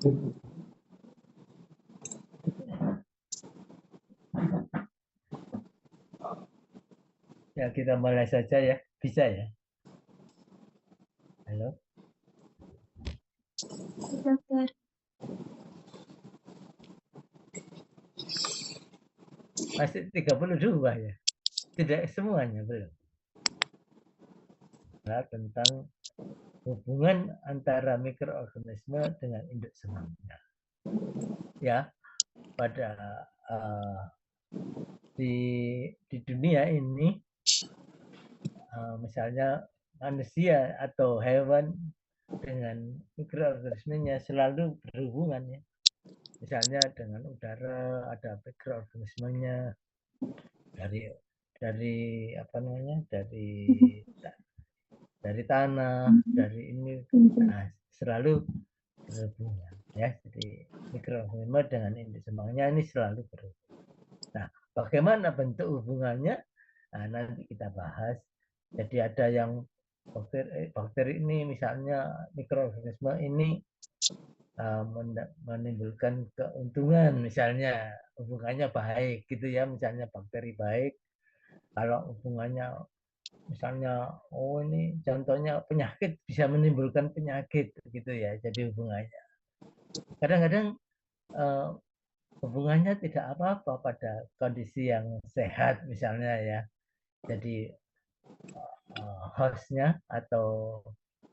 Ya, kita mulai saja ya. Bisa ya? Halo? Dokter. Masih 32 ya? Tidak semuanya, belum. Nah, tentang hubungan antara mikroorganisme dengan induk semangnya. Ya, pada di dunia ini, misalnya manusia atau hewan dengan mikroorganismenya selalu berhubungan ya. Misalnya dengan udara ada mikroorganismenya, dari apa namanya, dari tanah, dari ini, nah, selalu berhubungan ya. Jadi mikroorganisme dengan induk semangnya ini selalu berhubungan. Nah, bagaimana bentuk hubungannya? Nah, nanti kita bahas. Jadi ada yang bakteri ini, misalnya mikroorganisme ini menimbulkan keuntungan, misalnya hubungannya baik gitu ya, misalnya bakteri baik. Kalau hubungannya misalnya, oh ini contohnya penyakit, bisa menimbulkan penyakit gitu ya, jadi hubungannya. Kadang-kadang hubungannya tidak apa-apa pada kondisi yang sehat misalnya ya. Jadi hostnya atau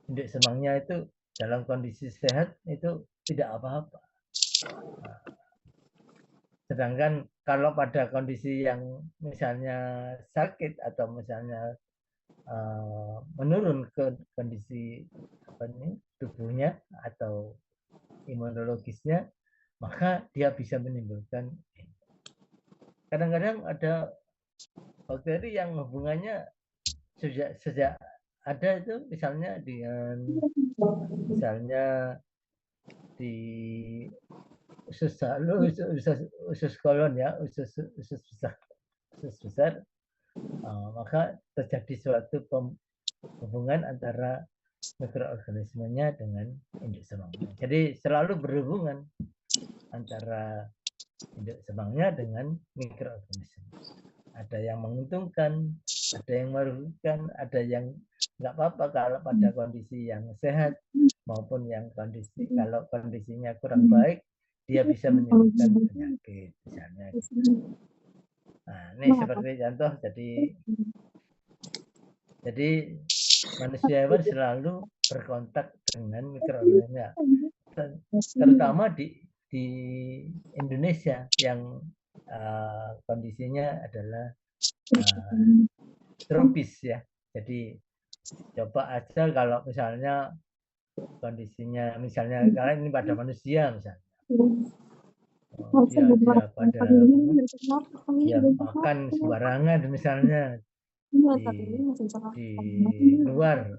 induk semangnya itu dalam kondisi sehat itu tidak apa-apa. Sedangkan kalau pada kondisi yang misalnya sakit atau misalnya menurun ke kondisi apa nih, tubuhnya atau imunologisnya, maka dia bisa menimbulkan. Kadang-kadang ada bakteri yang hubungannya sejak ada itu, misalnya dengan misalnya di usus kolon ya, usus besar, maka terjadi suatu hubungan antara mikroorganismenya dengan induk semangnya. Jadi selalu berhubungan antara induk semangnya dengan mikroorganisme. Ada yang menguntungkan, ada yang merugikan, ada yang nggak apa-apa kalau pada kondisi yang sehat maupun yang kalau kondisinya kurang baik, dia bisa menimbulkan penyakit misalnya. Nah, ini seperti contoh. Jadi manusia hewan selalu berkontak dengan mikroorganisme, terutama di Indonesia yang kondisinya adalah tropis ya. Jadi coba aja kalau misalnya kondisinya, misalnya kalian ini pada manusia misalnya, dia pada dia makan sembarangan misalnya di luar,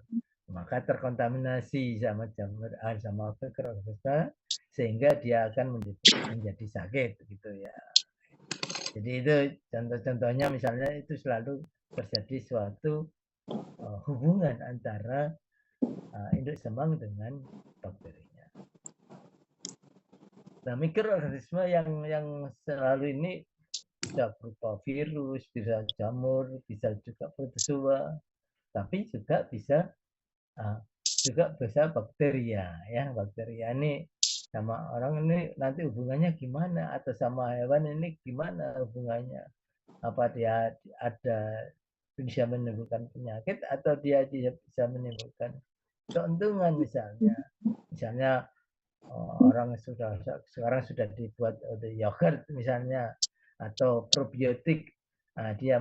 maka terkontaminasi sama jamur sama mikroorganisme sehingga dia akan menjadi sakit gitu ya. Jadi itu contoh-contohnya, misalnya itu selalu terjadi suatu hubungan antara induk semang dengan bakterinya. Nah, mikroorganisme yang selalu ini bisa berupa virus, bisa jamur, bisa juga protozoa, tapi juga bisa bakteria ya. Bakteria ini sama orang ini nanti hubungannya gimana, atau sama hewan ini gimana hubungannya? Apa dia bisa menimbulkan penyakit atau dia bisa menimbulkan keuntungan misalnya. Misalnya orang sekarang sudah dibuat yogurt misalnya, atau probiotik, dia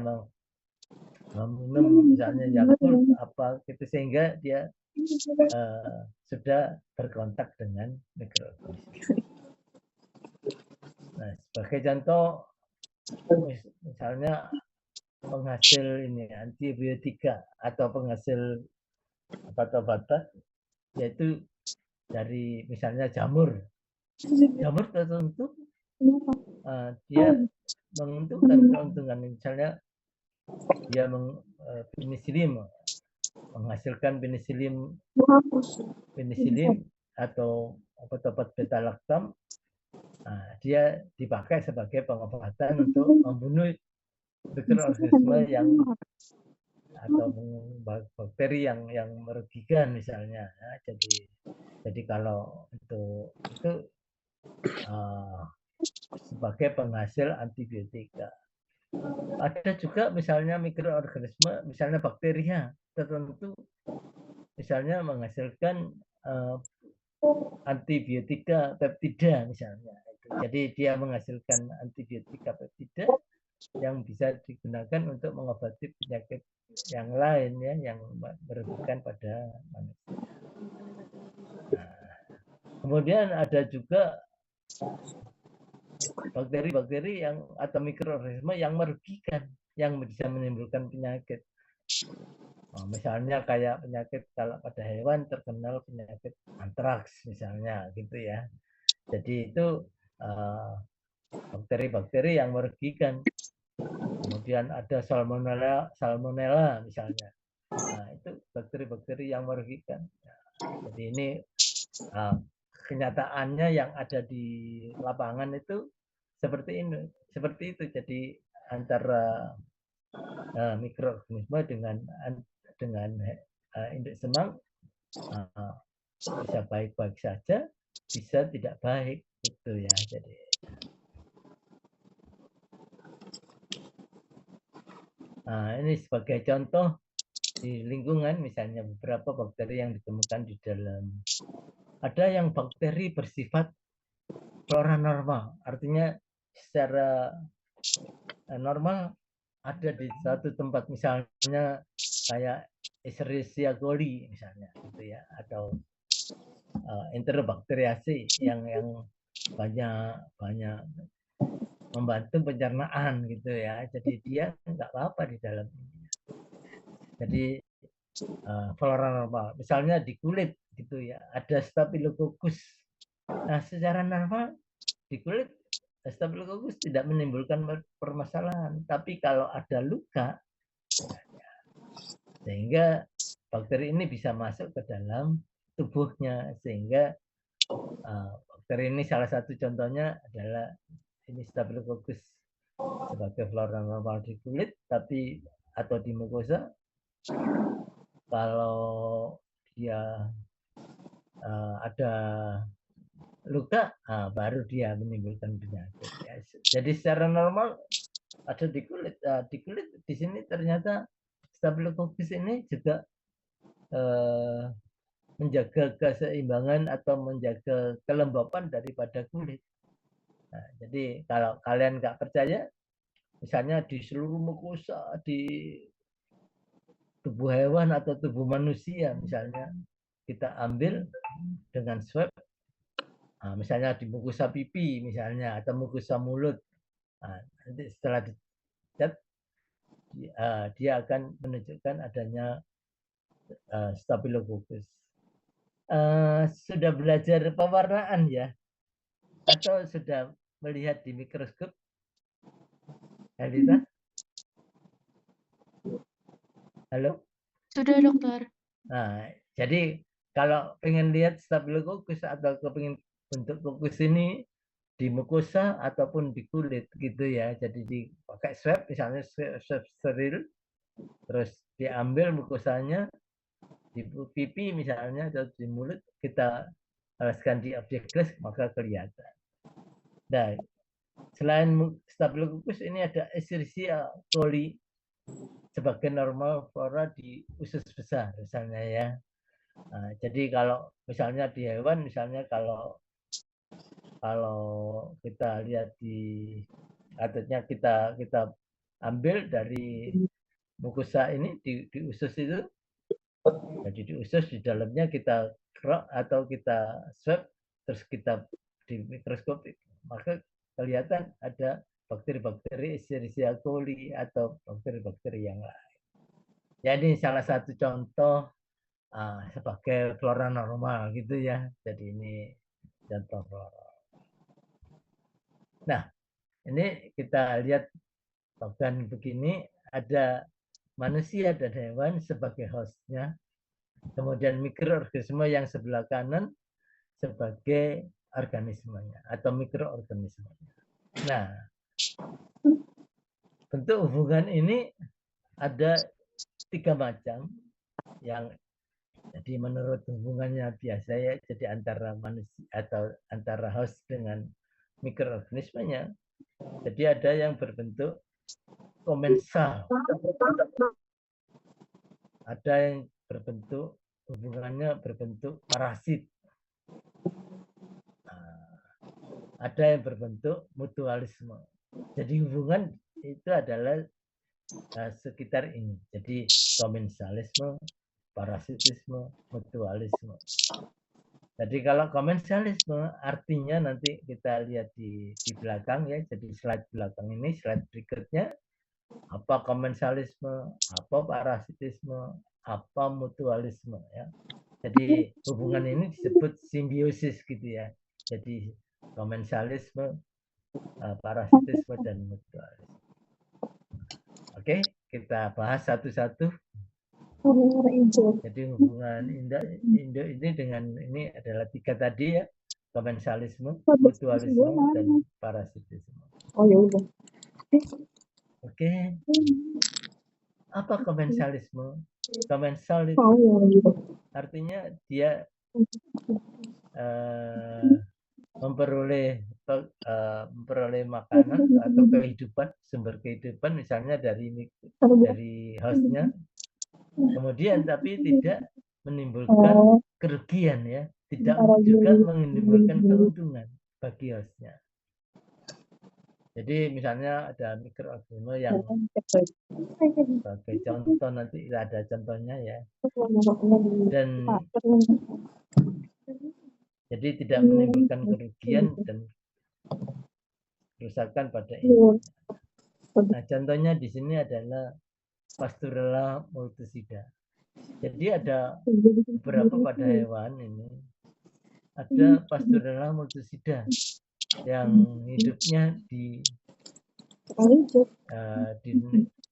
meminum misalnya Yakult apa gitu, sehingga dia sudah berkontak dengan mikroorganisme. Nah, sebagai contoh, misalnya penghasil ini antibiotika atau penghasil obat-obatan, yaitu dari misalnya jamur tertentu, dia menguntungkan keuntungan, misalnya dia menghasilkan penicillin atau obat-obat beta laktam, dia dipakai sebagai pengobatan untuk membunuh mikroorganisme yang atau bakteri yang merugikan misalnya. Ya, jadi kalau itu sebagai penghasil antibiotika. Ada juga misalnya mikroorganisme, misalnya bakteria tertentu, misalnya menghasilkan antibiotika peptida misalnya. Jadi dia menghasilkan antibiotika peptida yang bisa digunakan untuk mengobati penyakit yang lain ya, yang merugikan pada manusia. Kemudian ada juga bakteri-bakteri yang atau mikroorganisme yang merugikan, yang bisa menimbulkan penyakit. Misalnya kayak penyakit kalau pada hewan terkenal penyakit antraks misalnya gitu ya. Jadi itu bakteri-bakteri yang merugikan. Kemudian ada salmonella misalnya. Itu bakteri-bakteri yang merugikan. Jadi ini kenyataannya yang ada di lapangan itu seperti itu. Jadi antara mikroorganisme dengan induk senang bisa baik-baik saja, bisa tidak baik gitu ya. Jadi ini sebagai contoh di lingkungan, misalnya beberapa bakteri yang ditemukan di dalam, ada yang bakteri bersifat flora normal, artinya secara normal ada di satu tempat, misalnya kayak Escherichia coli misalnya gitu ya, atau Enterobacteriaceae yang banyak membantu pencernaan gitu ya. Jadi dia nggak apa-apa di dalam ini. Jadi flora normal. Misalnya di kulit gitu ya, ada Staphylococcus. Nah, secara normal di kulit Staphylococcus tidak menimbulkan permasalahan, tapi kalau ada luka, sehingga bakteri ini bisa masuk ke dalam tubuhnya, sehingga bakteri ini salah satu contohnya adalah ini Staphylococcus sebagai flora normal di kulit, tapi atau di mukosa. Kalau dia ada luka, baru dia menimbulkan penyakit. Ya. Jadi secara normal ada di kulit. Di sini ternyata Staphylococcus ini juga menjaga keseimbangan atau menjaga kelembapan daripada kulit. Nah, jadi kalau kalian nggak percaya, misalnya di seluruh mukosa di tubuh hewan atau tubuh manusia, misalnya kita ambil dengan swab, misalnya di mukosa pipi misalnya atau mukosa mulut, nanti setelah dicat dia akan menunjukkan adanya Staphylococcus. Sudah belajar pewarnaan ya, atau sudah melihat di mikroskop, Elita? Halo? Sudah, dokter. Nah, jadi kalau pengen lihat Staphylococcus atau kepingin bentuk kokus ini di mukosa ataupun di kulit gitu ya. Jadi dipakai swab, misalnya swab steril, terus diambil mukosanya di pipi misalnya atau di mulut, kita alaskan di objek glass, maka kelihatan. Nah, selain Staphylococcus ini ada Escherichia coli sebagai normal flora di usus besar misalnya ya. Jadi kalau misalnya di hewan, misalnya kalau kita lihat artinya kita ambil dari mukosa ini di usus itu, jadi di usus di dalamnya kita kerok atau kita swab, terus kita di mikroskop, maka kelihatan ada bakteri-bakteri Escherichia coli atau bakteri-bakteri yang lain. Jadi salah satu contoh sebagai flora normal gitu ya. Jadi ini contoh flora. Nah, ini kita lihat bagian begini, ada manusia dan hewan sebagai hostnya, kemudian mikroorganisme yang sebelah kanan sebagai organismenya atau mikroorganismenya. Nah, bentuk hubungan ini ada 3 macam yang jadi menurut hubungannya biasa ya, jadi antara manusia atau antara host dengan mikroorganismenya. Jadi ada yang berbentuk komensal, ada yang berbentuk hubungannya berbentuk parasit, ada yang berbentuk mutualisme. Jadi hubungan itu adalah sekitar ini. Jadi komensalisme, parasitisme, mutualisme. Jadi kalau komensalisme artinya nanti kita lihat di belakang ya. Jadi slide belakang ini, slide berikutnya apa komensalisme, apa parasitisme, apa mutualisme ya. Jadi hubungan ini disebut simbiosis gitu ya. Jadi komensalisme, parasitisme dan mutualisme. Oke, kita bahas satu-satu. Jadi hubungan Indo ini dengan ini adalah 3 tadi ya, komensalisme, mutualisme, dan parasitisme. Oh ya udah. Oke, apa komensalisme? Komensal itu artinya dia memperoleh makanan atau kehidupan, sumber kehidupan misalnya dari hostnya, kemudian tapi tidak menimbulkan kerugian ya, tidak juga menimbulkan keuntungan bagi hostnya. Jadi misalnya ada mikroorganisme yang sebagai contoh nanti ada contohnya ya, dan jadi tidak menimbulkan kerugian dan kerusakan pada ini. Nah, contohnya di sini adalah Pasteurella multisida. Jadi ada beberapa pada hewan ini ada Pasteurella multisida yang hidupnya di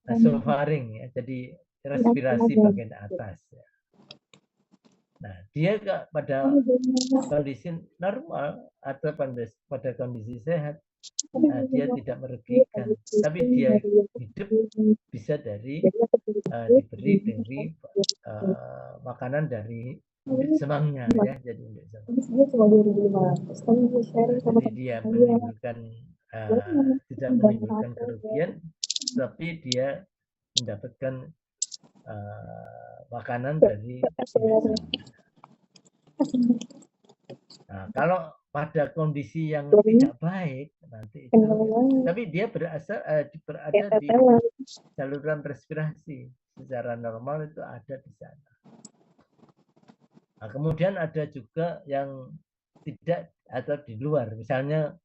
nasofaring ya, jadi respirasi bagian atas. Ya. Nah, dia pada kondisi normal atau pada kondisi sehat, dia tidak merugikan, tapi dia hidup bisa diberi dari makanan dari induk semangnya ya, jadi induk semang. Jadi dia menimbulkan tidak menimbulkan kerugian, tapi dia mendapatkan makanan dari induk semang. Nah, kalau pada kondisi yang tidak baik nanti itu, tapi dia berada di saluran respirasi secara normal itu ada di sana. Nah, kemudian ada juga yang tidak atau di luar, misalnya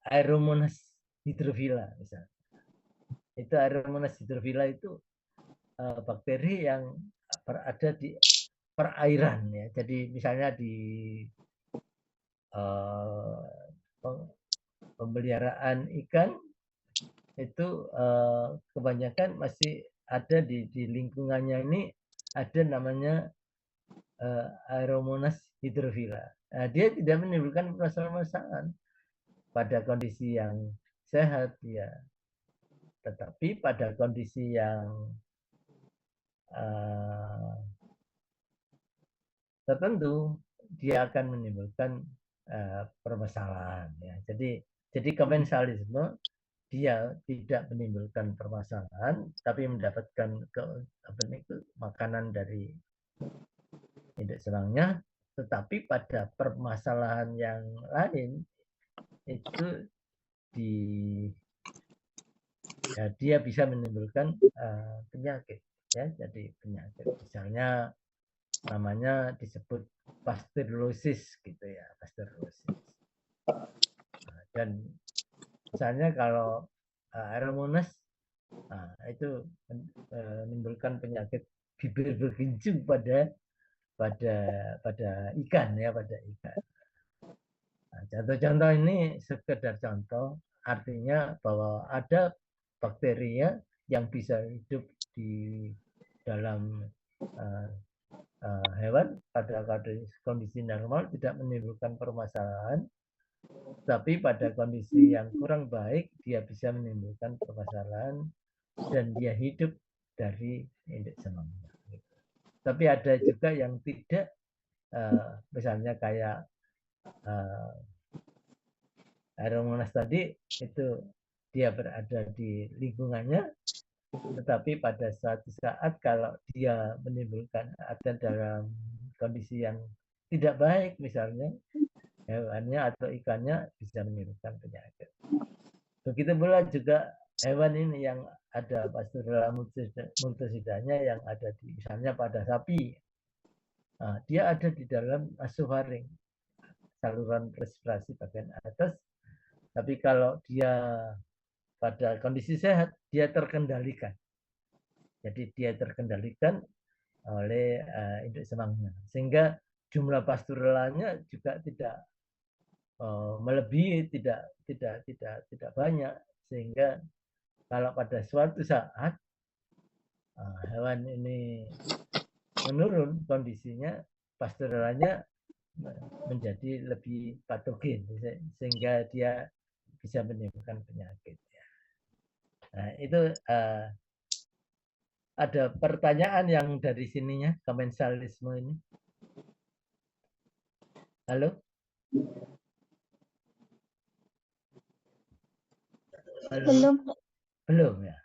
Aeromonas hydrophila misalnya. Itu Aeromonas hydrophila itu bakteri yang berada di perairan ya. Jadi misalnya di pemeliharaan ikan itu kebanyakan masih ada di lingkungannya ini ada namanya Aeromonas hydrophila. Nah, dia tidak menimbulkan permasalahan pada kondisi yang sehat ya, tetapi pada kondisi yang tertentu dia akan menimbulkan permasalahan ya. Jadi komensalisme dia tidak menimbulkan permasalahan tapi mendapatkan makanan dari induk semangnya, tetapi pada permasalahan yang lain itu dia bisa menimbulkan penyakit ya, jadi penyakit misalnya namanya disebut pasteurlosis gitu ya, pasteurlosis. Dan misalnya kalau Aeromonas itu menimbulkan penyakit bibir berginjung pada ikan ya, pada ikan. Nah, contoh-contoh ini sekedar contoh, artinya bahwa ada bakteri yang bisa hidup di dalam hewan pada kondisi normal tidak menimbulkan permasalahan, tapi pada kondisi yang kurang baik dia bisa menimbulkan permasalahan dan dia hidup dari induk semangnya. Tapi ada juga yang tidak, misalnya kayak Aeromonas tadi itu dia berada di lingkungannya, tetapi pada suatu saat kalau dia menimbulkan ada dalam kondisi yang tidak baik, misalnya hewannya atau ikannya bisa menimbulkan penyakit. Begitu pula juga hewan ini yang ada Pasturella multosidanya yang ada di misalnya pada sapi. Nah, dia ada di dalam nasofaring, saluran respirasi bagian atas. Tapi kalau dia pada kondisi sehat, dia terkendalikan. Jadi dia terkendalikan oleh induk semangnya, sehingga jumlah pasturellanya juga tidak melebihi, tidak banyak, sehingga kalau pada suatu saat hewan ini menurun kondisinya, pasturellanya menjadi lebih patogen, sehingga dia bisa menimbulkan penyakit. Nah, itu ada pertanyaan yang dari sininya, komensalisme ini. Halo? Halo? Belum ya.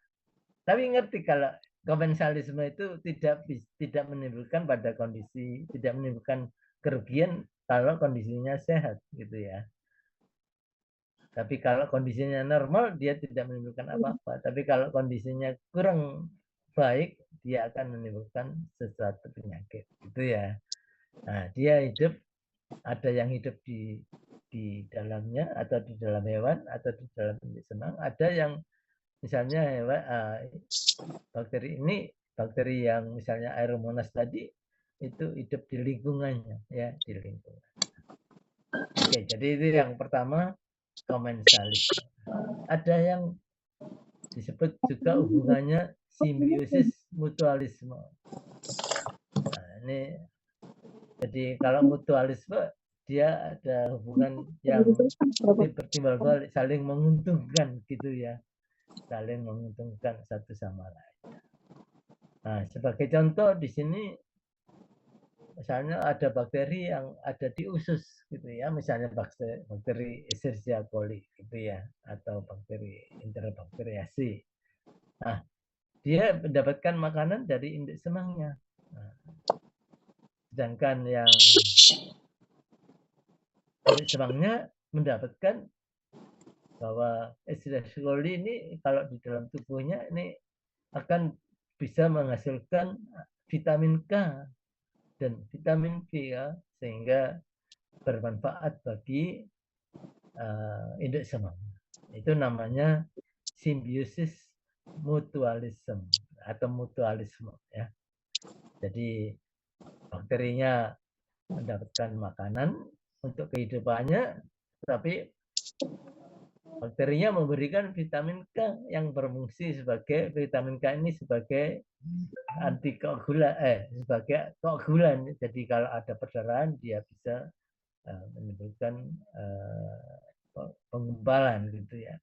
Tapi ngerti kalau komensalisme itu tidak menimbulkan pada kondisi, tidak menimbulkan kerugian kalau kondisinya sehat gitu ya. Tapi kalau kondisinya normal dia tidak menimbulkan apa-apa. Tapi kalau kondisinya kurang baik dia akan menimbulkan sesuatu penyakit gitu ya. Nah, dia hidup, ada yang hidup di dalamnya atau di dalam hewan atau di dalam induk semang, ada yang misalnya hewan bakteri ini, bakteri yang misalnya Aeromonas tadi itu hidup di lingkungannya ya, di lingkungan. Oke, jadi itu yang pertama, komensalisme. Ada yang disebut juga hubungannya simbiosis mutualisme. Nah, ini jadi kalau mutualisme dia ada hubungan yang bertimbal balik, saling menguntungkan gitu ya, saling menguntungkan satu sama lain. Nah, sebagai contoh di sini misalnya ada bakteri yang ada di usus gitu ya, misalnya bakteri Escherichia coli gitu ya, atau bakteri Enterobacteriaceae. Nah, dia mendapatkan makanan dari induk semangnya. Nah, sedangkan yang induk semangnya mendapatkan bahwa Escherichia coli ini kalau di dalam tubuhnya ini akan bisa menghasilkan vitamin K dan vitamin B ya, sehingga bermanfaat bagi induk semang. Itu namanya simbiosis mutualisme atau mutualisme ya. Jadi bakterinya mendapatkan makanan untuk kehidupannya, tapi bakterinya memberikan vitamin K yang berfungsi sebagai vitamin K ini sebagai antikoagulan, sebagai koagulan. Jadi kalau ada perdarahan dia bisa menimbulkan penggumpalan gitu ya.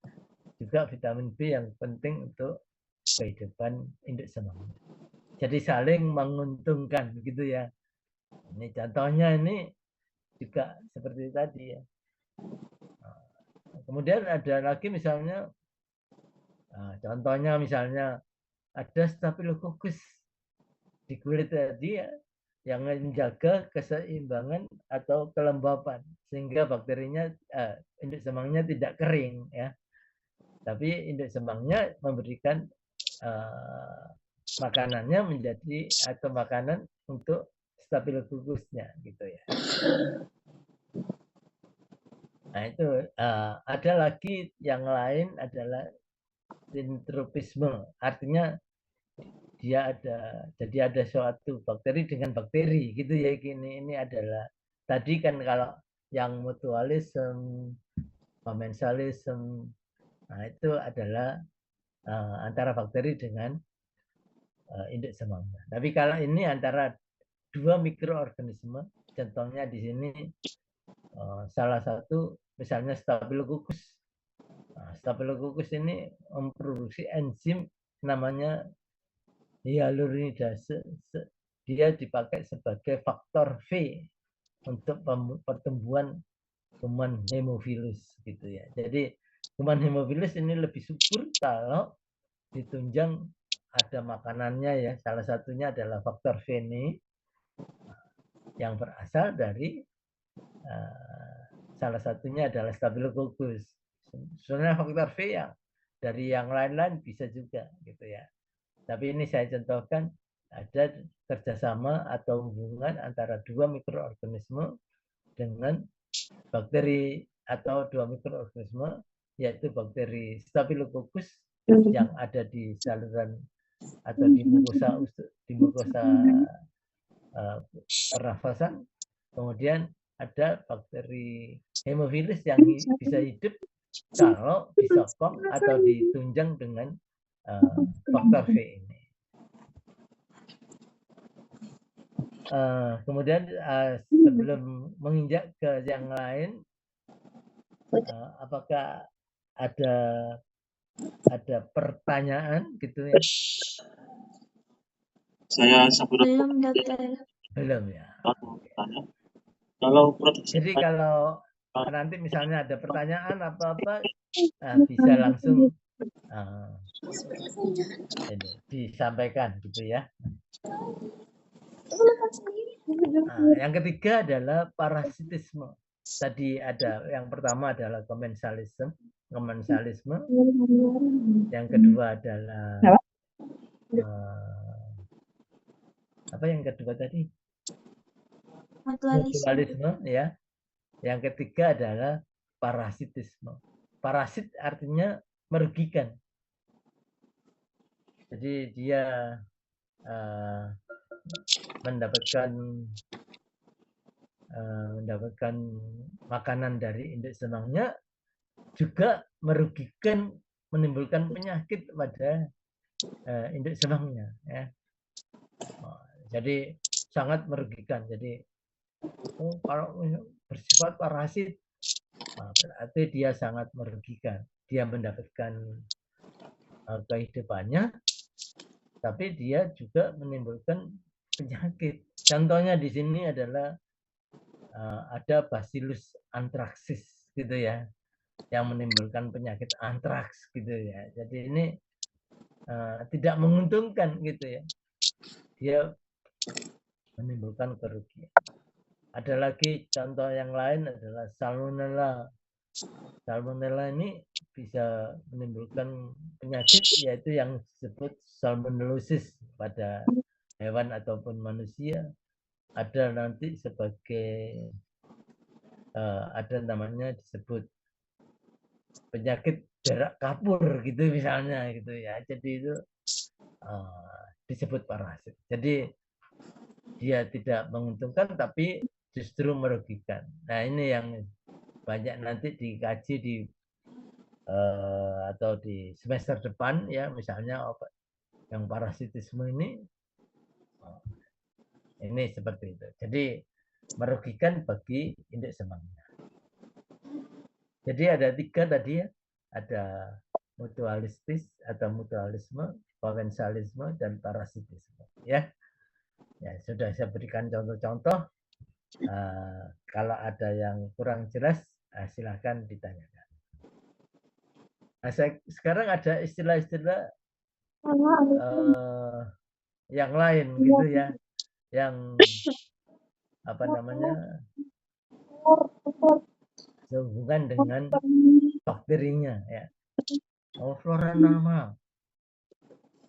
Juga vitamin B yang penting untuk kehidupan induk semang. Jadi saling menguntungkan gitu ya. Ini contohnya ini juga seperti tadi ya. Kemudian ada lagi misalnya, contohnya misalnya ada Staphylococcus di kulit tadi ya, yang menjaga keseimbangan atau kelembapan sehingga bakterinya induk semangnya tidak kering ya, tapi induk semangnya memberikan makanannya menjadi atau makanan untuk Staphylococcusnya gitu ya. Nah itu ada lagi yang lain adalah sintropisme, artinya dia ada, jadi ada suatu bakteri dengan bakteri gitu ya. Ini adalah tadi kan kalau yang mutualisme, komensalisme, nah itu adalah antara bakteri dengan induk semangnya. Tapi kalau ini antara dua mikroorganisme. Contohnya di sini salah satu misalnya Staphylococcus. Nah, Staphylococcus ini memproduksi enzim namanya hyaluronidase. Dia dipakai sebagai faktor V untuk pertumbuhan kuman hemophilus gitu ya. Jadi kuman hemophilus ini lebih subur kalau ditunjang ada makanannya ya. Salah satunya adalah faktor V ini yang berasal dari salah satunya adalah Staphylococcus. Sebenarnya faktor V yang dari yang lain-lain bisa juga gitu ya. Tapi ini saya contohkan ada kerjasama atau hubungan antara dua mikroorganisme dengan bakteri atau dua mikroorganisme, yaitu bakteri Staphylococcus yang ada di saluran atau di mukosa pernafasan. Kemudian ada bakteri hemophilus yang bisa hidup kalau disokong atau ditunjang dengan faktor V ini. Kemudian sebelum menginjak ke yang lain, apakah ada pertanyaan gitu ya? Saya sebelum Belum, dokter. Belum ya. bertanya, kalau produksi Jadi kalau nanti misalnya ada pertanyaan apa-apa, bisa langsung ini disampaikan gitu ya. Yang ketiga adalah parasitisme. Tadi ada yang pertama adalah komensalisme. Yang kedua adalah apa yang kedua tadi? Mutualisme ya. Yang ketiga adalah parasitisme. Parasit artinya merugikan. Jadi dia mendapatkan makanan dari induk semangnya, juga merugikan, menimbulkan penyakit pada induk semangnya ya. Jadi sangat merugikan. Jadi kalau bersifat parasit berarti dia sangat merugikan. Dia mendapatkan kehidupannya, tapi dia juga menimbulkan penyakit. Contohnya di sini adalah ada Bacillus anthracis gitu ya, yang menimbulkan penyakit antraks gitu ya. Jadi ini tidak menguntungkan gitu ya. Dia menimbulkan kerugian. Ada lagi contoh yang lain adalah Salmonella. Salmonella ini bisa menimbulkan penyakit yaitu yang disebut salmonellosis pada hewan ataupun manusia. Ada nanti sebagai ada namanya disebut penyakit berak kapur gitu misalnya gitu ya. Jadi itu disebut parasit. Jadi dia tidak menguntungkan tapi justru merugikan. Nah ini yang banyak nanti dikaji di atau di semester depan ya, misalnya yang parasitisme ini seperti itu. Jadi merugikan bagi induk semangnya. Jadi ada tiga tadi ya, ada mutualistis atau mutualisme, komensalisme, dan parasitisme. Ya, sudah saya berikan contoh-contoh. Kalau ada yang kurang jelas, silakan ditanyakan. Nah, sekarang ada istilah-istilah yang lain gitu ya, yang apa namanya sehubungan dengan bakterinya ya. Flora normal.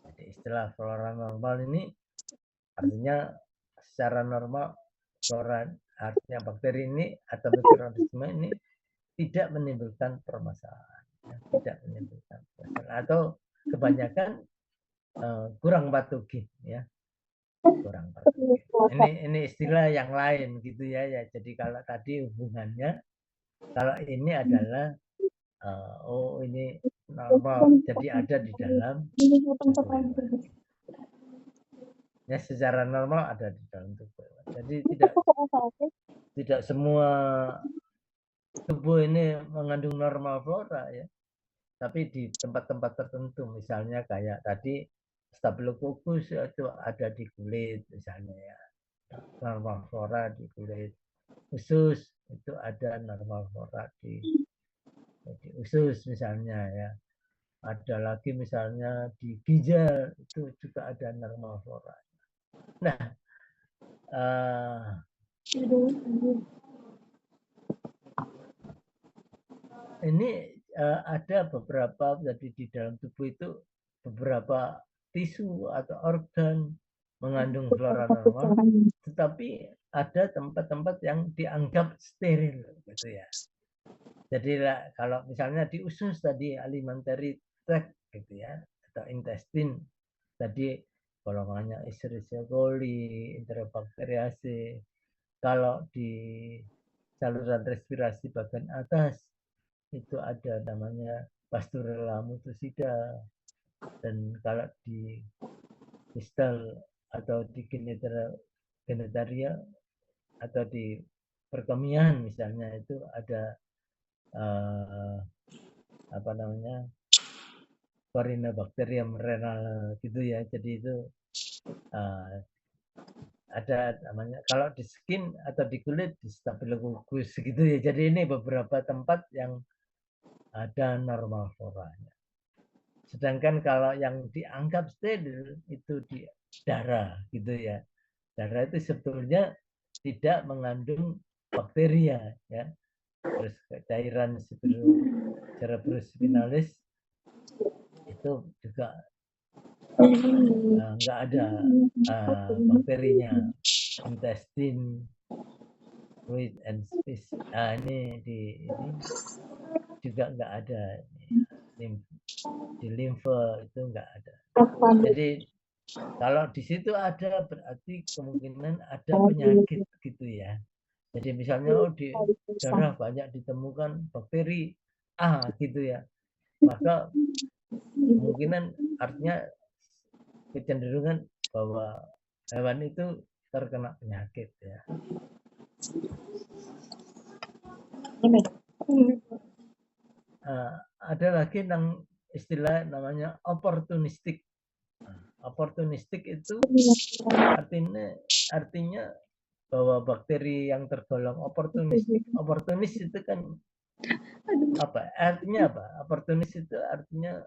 Jadi istilah flora normal ini artinya secara normal flora artinya bakteri ini atau mikroorganisme ini tidak menimbulkan permasalahan, ya, tidak menimbulkan permasalahan atau kebanyakan kurang patogen ya, kurang patogen. Ini istilah yang lain gitu ya. Jadi kalau tadi hubungannya, kalau ini adalah ini normal, jadi ada di dalam tubuh hewan. Ya, secara normal ada di dalam tubuh. Jadi tidak semua tubuh ini mengandung normal flora ya. Tapi di tempat-tempat tertentu, misalnya kayak tadi Staphylococcus itu ada di kulit misalnya ya, normal flora di kulit. Usus itu ada normal flora di usus misalnya ya. Ada lagi misalnya di ginjal itu juga ada normal flora. Nah, ini ada beberapa, jadi di dalam tubuh itu beberapa tisu atau organ mengandung flora normal, tetapi ada tempat-tempat yang dianggap steril gitu ya. Jadi kalau misalnya di usus tadi alimentary tract gitu ya, atau intestine tadi golongannya Escherichia coli, Enterobacteriaceae. Kalau di saluran respirasi bagian atas itu ada namanya Pasteurella mutusida, dan kalau di distal atau di genitaria atau di perkemian misalnya itu ada apa namanya Corynebacterium renal gitu ya. Jadi itu ada namanya, kalau di skin atau di kulit di Staphylococcus gitu ya. Jadi ini beberapa tempat yang ada normal floranya. Sedangkan kalau yang dianggap steril itu di darah gitu ya. Darah itu sebetulnya tidak mengandung bakteria ya. Terus cairan cerebrospinalis itu juga nggak ada bakterinya. Intestine, fluid and space. Ini juga nggak ada. Di limfe itu nggak ada. Jadi kalau di situ ada, berarti kemungkinan ada penyakit gitu ya. Jadi misalnya di darah banyak ditemukan bakteri A gitu ya, maka kemungkinan artinya kecenderungan bahwa hewan itu terkena penyakit ya. Ada lagi yang istilah namanya opportunistic. Opportunistic itu artinya bahwa bakteri yang tergolong oportunistik. Oportunis itu kan apa? Artinya apa? Oportunis itu artinya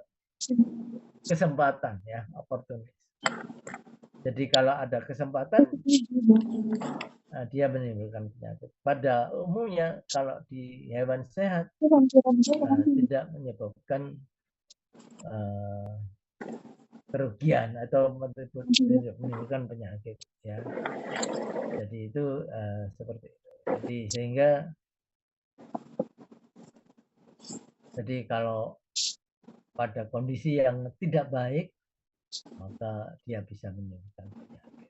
kesempatan ya, oportunis. Jadi kalau ada kesempatan, dia menimbulkan penyakit. Pada umumnya kalau di hewan sehat tidak menyebabkan kerugian atau menimbulkan penyakit ya. Jadi itu seperti itu. Jadi sehingga kalau pada kondisi yang tidak baik, maka dia bisa menimbulkan penyakit.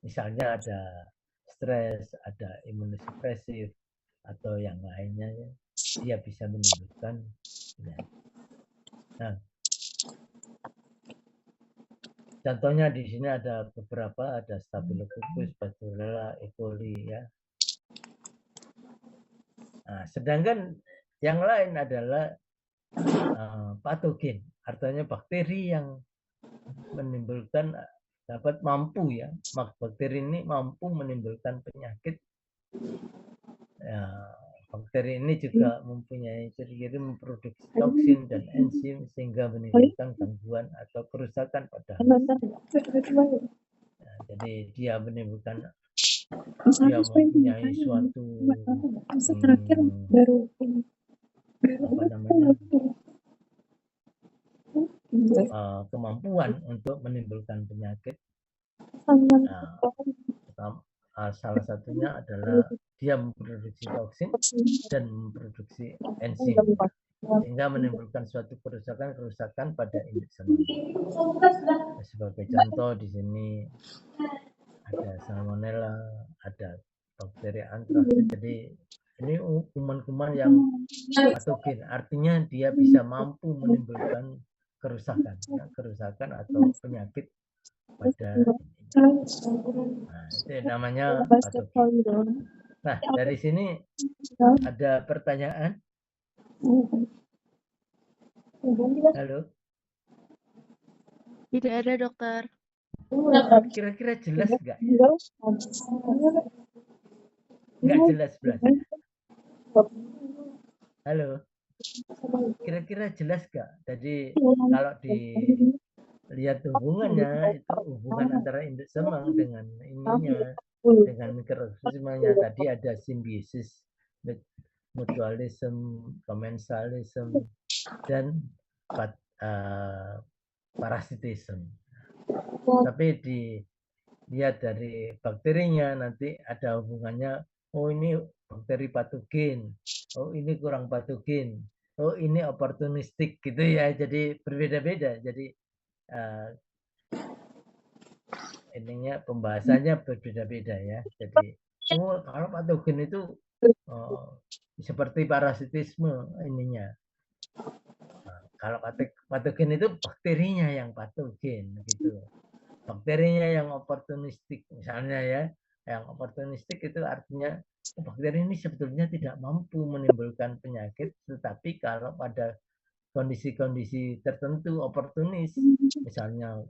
Misalnya ada stres, ada imunosupresif, atau yang lainnya, dia bisa menimbulkan penyakit. Nah, contohnya di sini ada beberapa, ada Staphylococcus, Pasteurella, E. coli ya. Nah, sedangkan yang lain adalah patogen, artinya bakteri yang menimbulkan mampu ya, bakteri ini mampu menimbulkan penyakit. Ya, bakteri ini juga mempunyai ciri-ciri memproduksi toksin dan enzim sehingga menimbulkan gangguan atau kerusakan pada jadi dia menimbulkan, dia mempunyai suatu apa namanya kemampuan untuk menimbulkan penyakit. Salah satunya adalah dia memproduksi toksin dan memproduksi enzim sehingga menimbulkan suatu kerusakan pada induk sel. Sebagai contoh di sini ada salmonella, ada bakteri antraks. Jadi ini kuman-kuman yang patogen, artinya dia bisa mampu menimbulkan kerusakan atau penyakit pada Nah, itu namanya patogen. Nah, dari sini ada pertanyaan? Halo? Tidak ada, dokter. Kira-kira jelas nggak ya? Nggak jelas belasnya. Halo? Kira-kira jelas nggak? Jadi kalau dilihat hubungannya, itu hubungan antara induk semang dengan ininya, dengan mikroorganismenya. Tadi ada simbiosis, mutualisme, komensalisme, dan parasitisme. Tapi dilihat dari bakterinya nanti ada hubungannya. Oh, ini bakteri patogen. Oh, ini kurang patogen. Oh, ini oportunistik gitu ya. Jadi berbeda-beda. Jadi ininya pembahasannya berbeda-beda ya. Jadi kalau patogen itu seperti parasitisme ininya. Kalau patogen itu bakterinya yang patogen gitu. Bakterinya yang oportunistik misalnya ya. Yang oportunistik itu artinya bakteri ini sebetulnya tidak mampu menimbulkan penyakit, tetapi kalau pada kondisi-kondisi tertentu oportunis, misalnya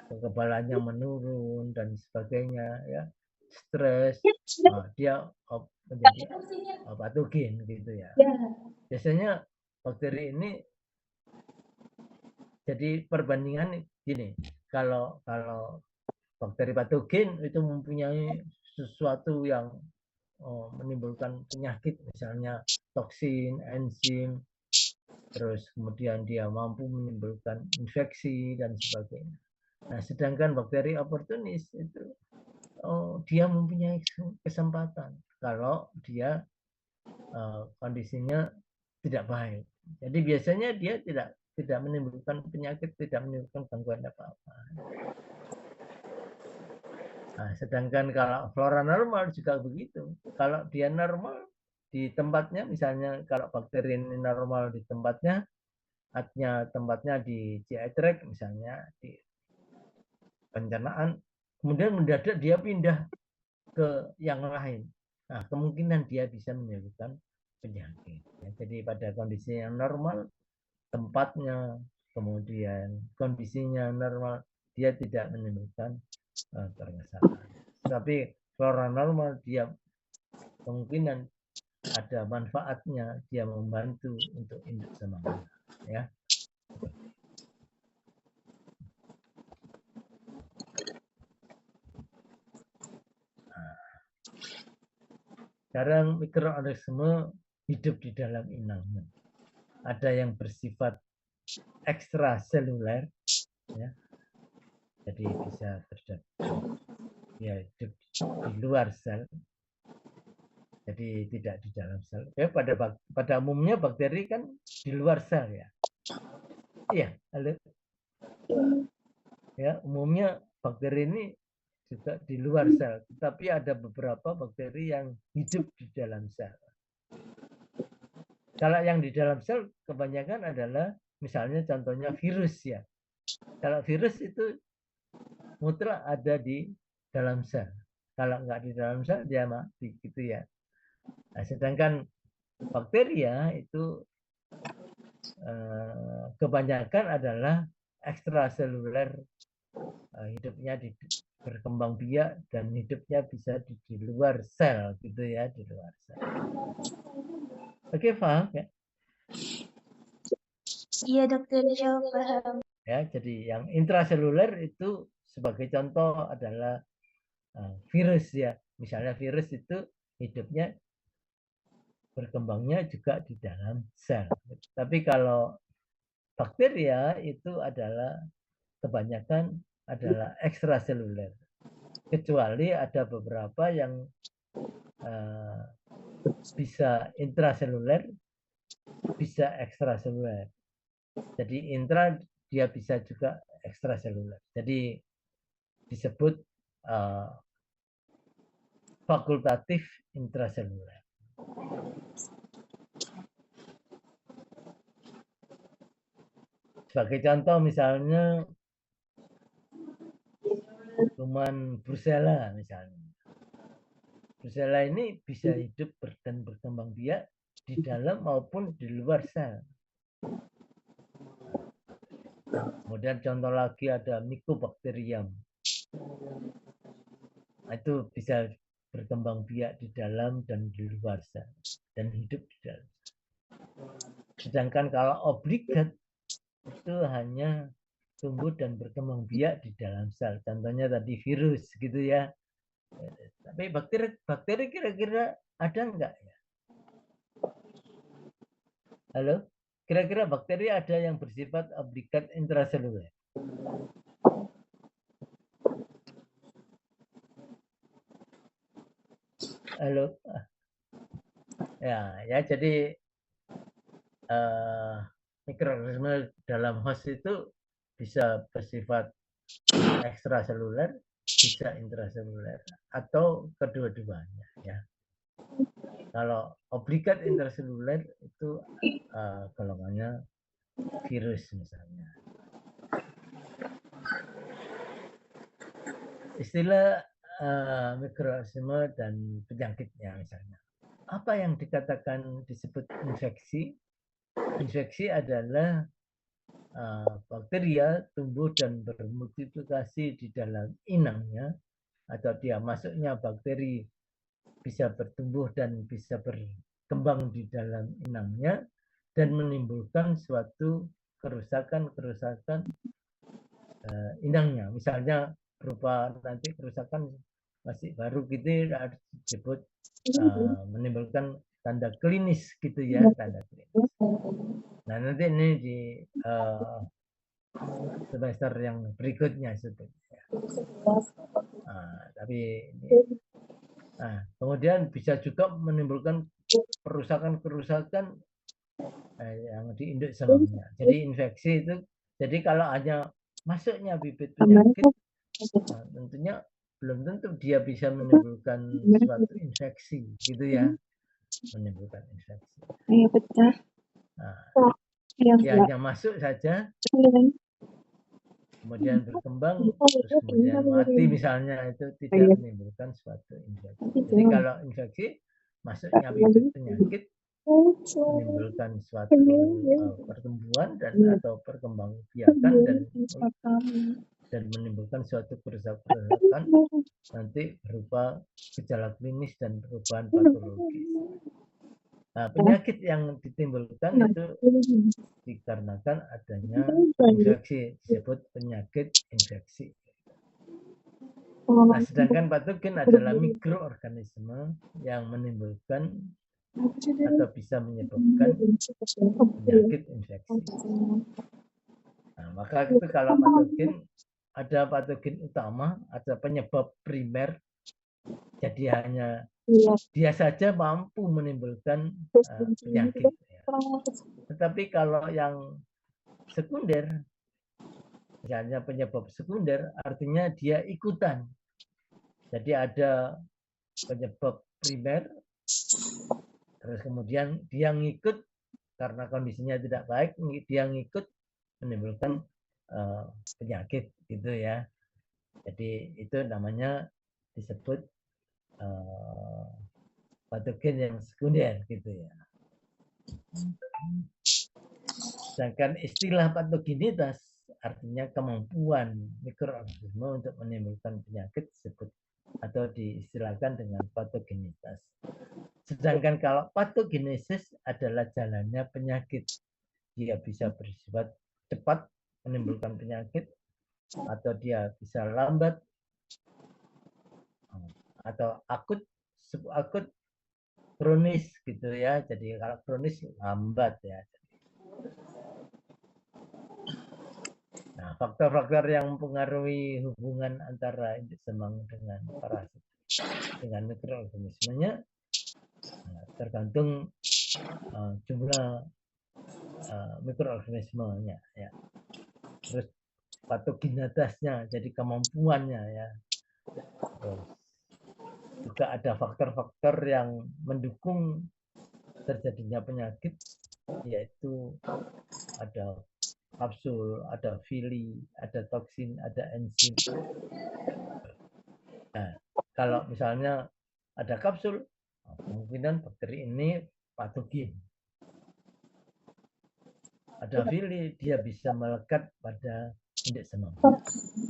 kekebalannya menurun dan sebagainya ya, stres, dia menjadi patogen gitu ya. Biasanya bakteri ini jadi perbandingan gini, kalau bakteri patogen itu mempunyai sesuatu yang menimbulkan penyakit, misalnya toksin, enzim, terus kemudian dia mampu menimbulkan infeksi dan sebagainya. Nah, sedangkan bakteri oportunis itu dia mempunyai kesempatan kalau dia kondisinya tidak baik. Jadi biasanya dia tidak menimbulkan penyakit, tidak menimbulkan gangguan apa-apa. Nah, sedangkan kalau flora normal juga begitu. Kalau dia normal di tempatnya, misalnya kalau bakteri ini normal di tempatnya, artinya tempatnya di GI tract misalnya, di pencernaan, kemudian mendadak dia pindah ke yang lain. Nah, kemungkinan dia bisa menimbulkan penyakit. Ya, jadi pada kondisi yang normal, tempatnya, kemudian kondisinya normal, dia tidak menimbulkan permasalahan. Tapi flora normal dia kemungkinan ada manfaatnya, dia membantu untuk induk semangka. Ya. Sekarang mikroorganisme hidup di dalam inangnya. Ada yang bersifat ekstraseluler, ya. Jadi bisa dia hidup di luar sel. Jadi tidak di dalam sel. Ya, pada umumnya bakteri kan di luar sel ya. Iya, halo. Ya, umumnya bakteri ini juga di luar sel, tetapi ada beberapa bakteri yang hidup di dalam sel. Kalau yang di dalam sel kebanyakan adalah misalnya contohnya virus ya. Kalau virus itu mutlak ada di dalam sel. Kalau nggak di dalam sel dia mati gitu ya. Nah, sedangkan bakteria itu kebanyakan adalah ekstraseluler, hidupnya berkembang biak dan hidupnya bisa di luar sel gitu ya, di luar sel. Oke, paham ya? Iya, dokter, jawab paham. Ya, jadi yang intraseluler itu sebagai contoh adalah virus ya. Misalnya virus itu hidupnya berkembangnya juga di dalam sel. Tapi kalau bakteria itu adalah kebanyakan adalah ekstraseluler. Kecuali ada beberapa yang bisa intraseluler, bisa ekstraseluler. Jadi intra dia bisa juga ekstraseluler. Jadi disebut fakultatif intraseluler. Sebagai contoh misalnya kuman Brucella misalnya. Brucella ini bisa hidup dan berkembang biak di dalam maupun di luar sel. Kemudian contoh lagi ada Mycobacterium. Itu bisa berkembang biak di dalam dan di luar sel dan hidup di dalam. Sedangkan kalau obligat itu hanya tumbuh dan berkembang biak di dalam sel. Contohnya tadi virus gitu ya. Tapi bakteri kira-kira ada enggak ya? Halo? Kira-kira bakteri ada yang bersifat obligat intraseluler? Halo? Ya, jadi mikroorganisme dalam host itu bisa bersifat ekstraseluler, bisa intraseluler, atau kedua-duanya. Ya. Kalau obligat intraseluler itu golongannya virus misalnya. Istilah mikroorganisme dan penyakitnya misalnya. Apa yang dikatakan disebut infeksi? Infeksi adalah bakteria tumbuh dan bermultiplikasi di dalam inangnya, atau dia masuknya bakteri bisa bertumbuh dan bisa berkembang di dalam inangnya dan menimbulkan suatu kerusakan inangnya. Misalnya berupa nanti kerusakan masih baru gitu disebut menimbulkan tanda klinis gitu ya, tanda klinis. Nah nanti ini di semester yang berikutnya sebetulnya. Tapi ini, kemudian bisa juga menimbulkan kerusakan-kerusakan yang di induk semangnya. Jadi infeksi itu, jadi kalau hanya masuknya bibit penyakit, tentunya belum tentu dia bisa menimbulkan suatu infeksi, gitu ya, menimbulkan infeksi. Dia hanya masuk saja, kemudian berkembang, terus kemudian mati misalnya, itu tidak menimbulkan suatu infeksi. Jadi kalau infeksi masuknya bibit penyakit menimbulkan suatu pertumbuhan dan atau perkembangbiakan dan menimbulkan suatu kerusakan nanti berupa gejala klinis dan perubahan patologis. Penyakit yang ditimbulkan itu dikarenakan adanya infeksi, disebut penyakit infeksi. Nah, sedangkan patogen adalah mikroorganisme yang menimbulkan atau bisa menyebabkan penyakit infeksi. Nah, maka itu kalau patogen, ada patogen utama, ada penyebab primer, jadi hanya dia saja mampu menimbulkan penyakit. Tetapi kalau yang sekunder, misalnya penyebab sekunder, artinya dia ikutan. Jadi ada penyebab primer, terus kemudian dia ngikut karena kondisinya tidak baik, dia ngikut menimbulkan penyakit gitu ya. Jadi itu namanya disebut patogen yang sekunder gitu ya. Sedangkan istilah patogenitas artinya kemampuan mikroorganisme untuk menimbulkan penyakit disebut atau diistilahkan dengan patogenitas. Sedangkan kalau patogenesis adalah jalannya penyakit. Dia bisa bersifat cepat menimbulkan penyakit, atau dia bisa lambat, atau akut kronis gitu ya. Jadi kalau kronis lambat ya. Nah, faktor-faktor yang mempengaruhi hubungan antara induk semang dengan parasit dengan mikroorganismenya tergantung jumlah mikroorganismenya ya. Terus patogenitasnya, jadi kemampuannya ya. Terus juga ada faktor-faktor yang mendukung terjadinya penyakit, yaitu ada kapsul, ada villi, ada toksin, ada enzim. Nah, kalau misalnya ada kapsul, kemungkinan bakteri ini patogen. Ada villi, dia bisa melekat pada indeks demam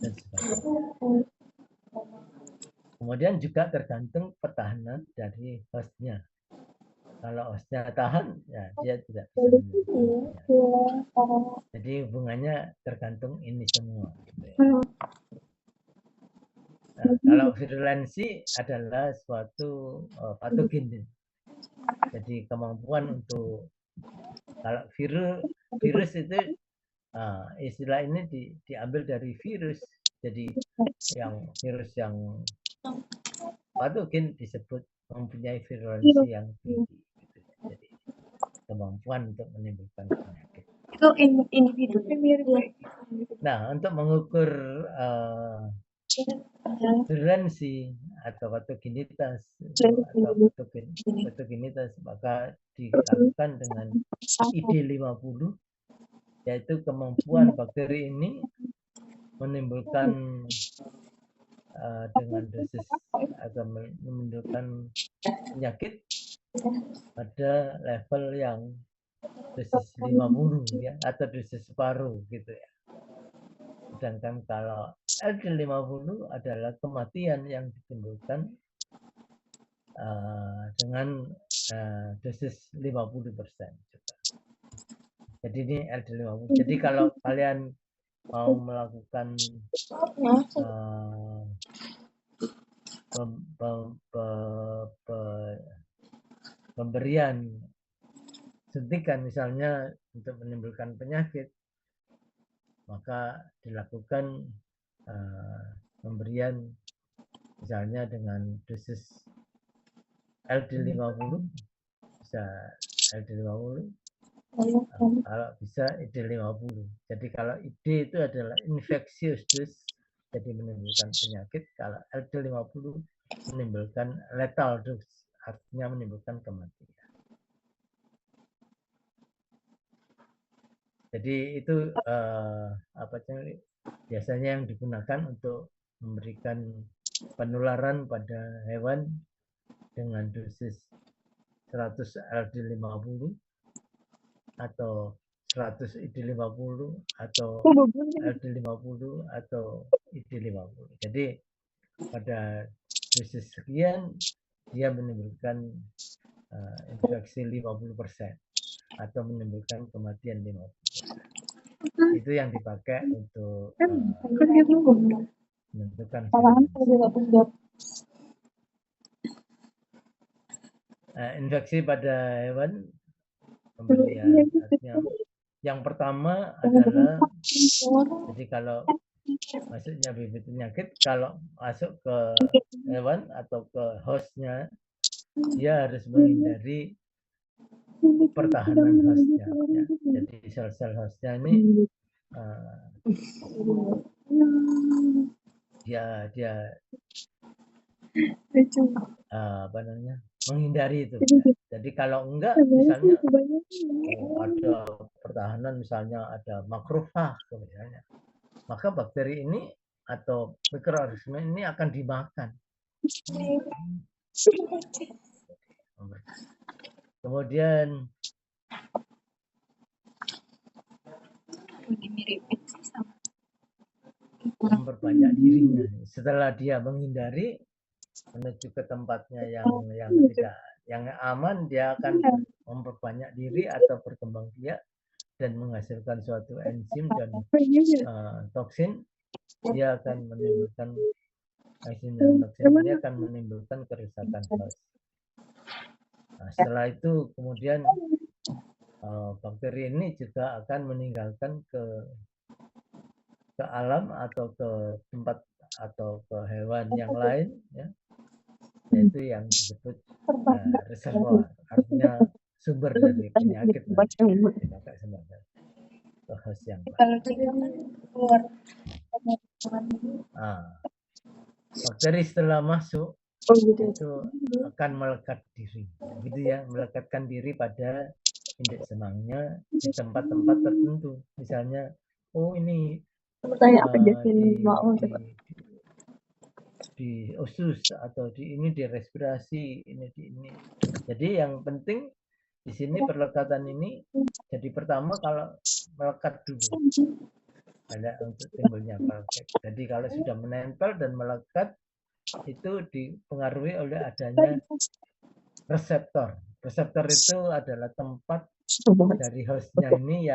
dan sebagainya. Kemudian juga tergantung pertahanan dari hostnya. Kalau hostnya tahan, ya dia tidak bisa menimbulkan. Jadi hubungannya tergantung ini semua. Gitu ya. Nah, kalau virulensi adalah suatu patogen. Jadi kemampuan untuk kalau virus itu istilah ini diambil dari virus. Jadi virus yang patogen disebut mempunyai virulensi yang tinggi. Jadi kemampuan untuk menimbulkan penyakit. Itu individunya mirip. Nah, untuk mengukur virulensi atau patogenitas maka dilakukan dengan ID50, yaitu kemampuan bakteri ini menimbulkan dengan dosis atau menimbulkan penyakit pada level yang dosis 50 ya, atau dosis separuh gitu ya. Sedangkan kalau LD50 adalah kematian yang ditimbulkan dengan dosis 50% juga. Jadi ini LD50. Jadi kalau kalian mau melakukan pemberian suntikan misalnya untuk menimbulkan penyakit, maka dilakukan pemberian misalnya dengan dosis LD50, bisa LD50, kalau bisa ID50. Jadi kalau ID itu adalah infectious dose, jadi menimbulkan penyakit. Kalau LD50 menimbulkan lethal dose, artinya menimbulkan kematian. Jadi itu biasanya yang digunakan untuk memberikan penularan pada hewan dengan dosis 100 LD50 atau 100 ID50 atau LD50 atau ID50. Jadi pada dosis sekian dia menimbulkan infeksi 50% atau menimbulkan kematian 50%. Itu yang dipakai untuk menentukan infeksi pada hewan pemberian. Artinya yang pertama adalah, jadi kalau masuknya bibit penyakit, kalau masuk ke hewan atau ke hostnya, dia harus menghindari pertahanan hostnya. Ya. Jadi sel-sel hostnya ini dia menghindari itu. Ya. Jadi kalau enggak, misalnya ada pertahanan, misalnya ada makrofag misalnya, maka bakteri ini atau mikroorganisme ini akan dimakan. Kemudian memperbanyak dirinya. Setelah dia menghindari menuju ke tempatnya yang aman, dia akan memperbanyak diri atau berkembang biak dan menghasilkan suatu enzim dan toksin. Dia akan menimbulkan enzim dan toksin ini akan menimbulkan kerusakan host. Nah, setelah itu kemudian bakteri ini juga akan meninggalkan ke alam atau ke tempat atau ke hewan yang lain, ya, yaitu yang disebut reservoir, artinya sumber dari penyakit dipakai sebagai host yang bakteri setelah masuk itu akan melekat diri, gitu ya, melekatkan diri pada indeks semangnya di tempat-tempat tertentu. Misalnya, oh ini Pertanyaan apa di, Justin mau coba? di usus atau di ini di respirasi, ini di ini. Jadi yang penting di sini perlekatan ini jadi pertama kalau melekat dulu ada untuk timbulnya palket. Jadi kalau sudah menempel dan melekat itu dipengaruhi oleh adanya reseptor. Reseptor itu adalah tempat dari hostnya ini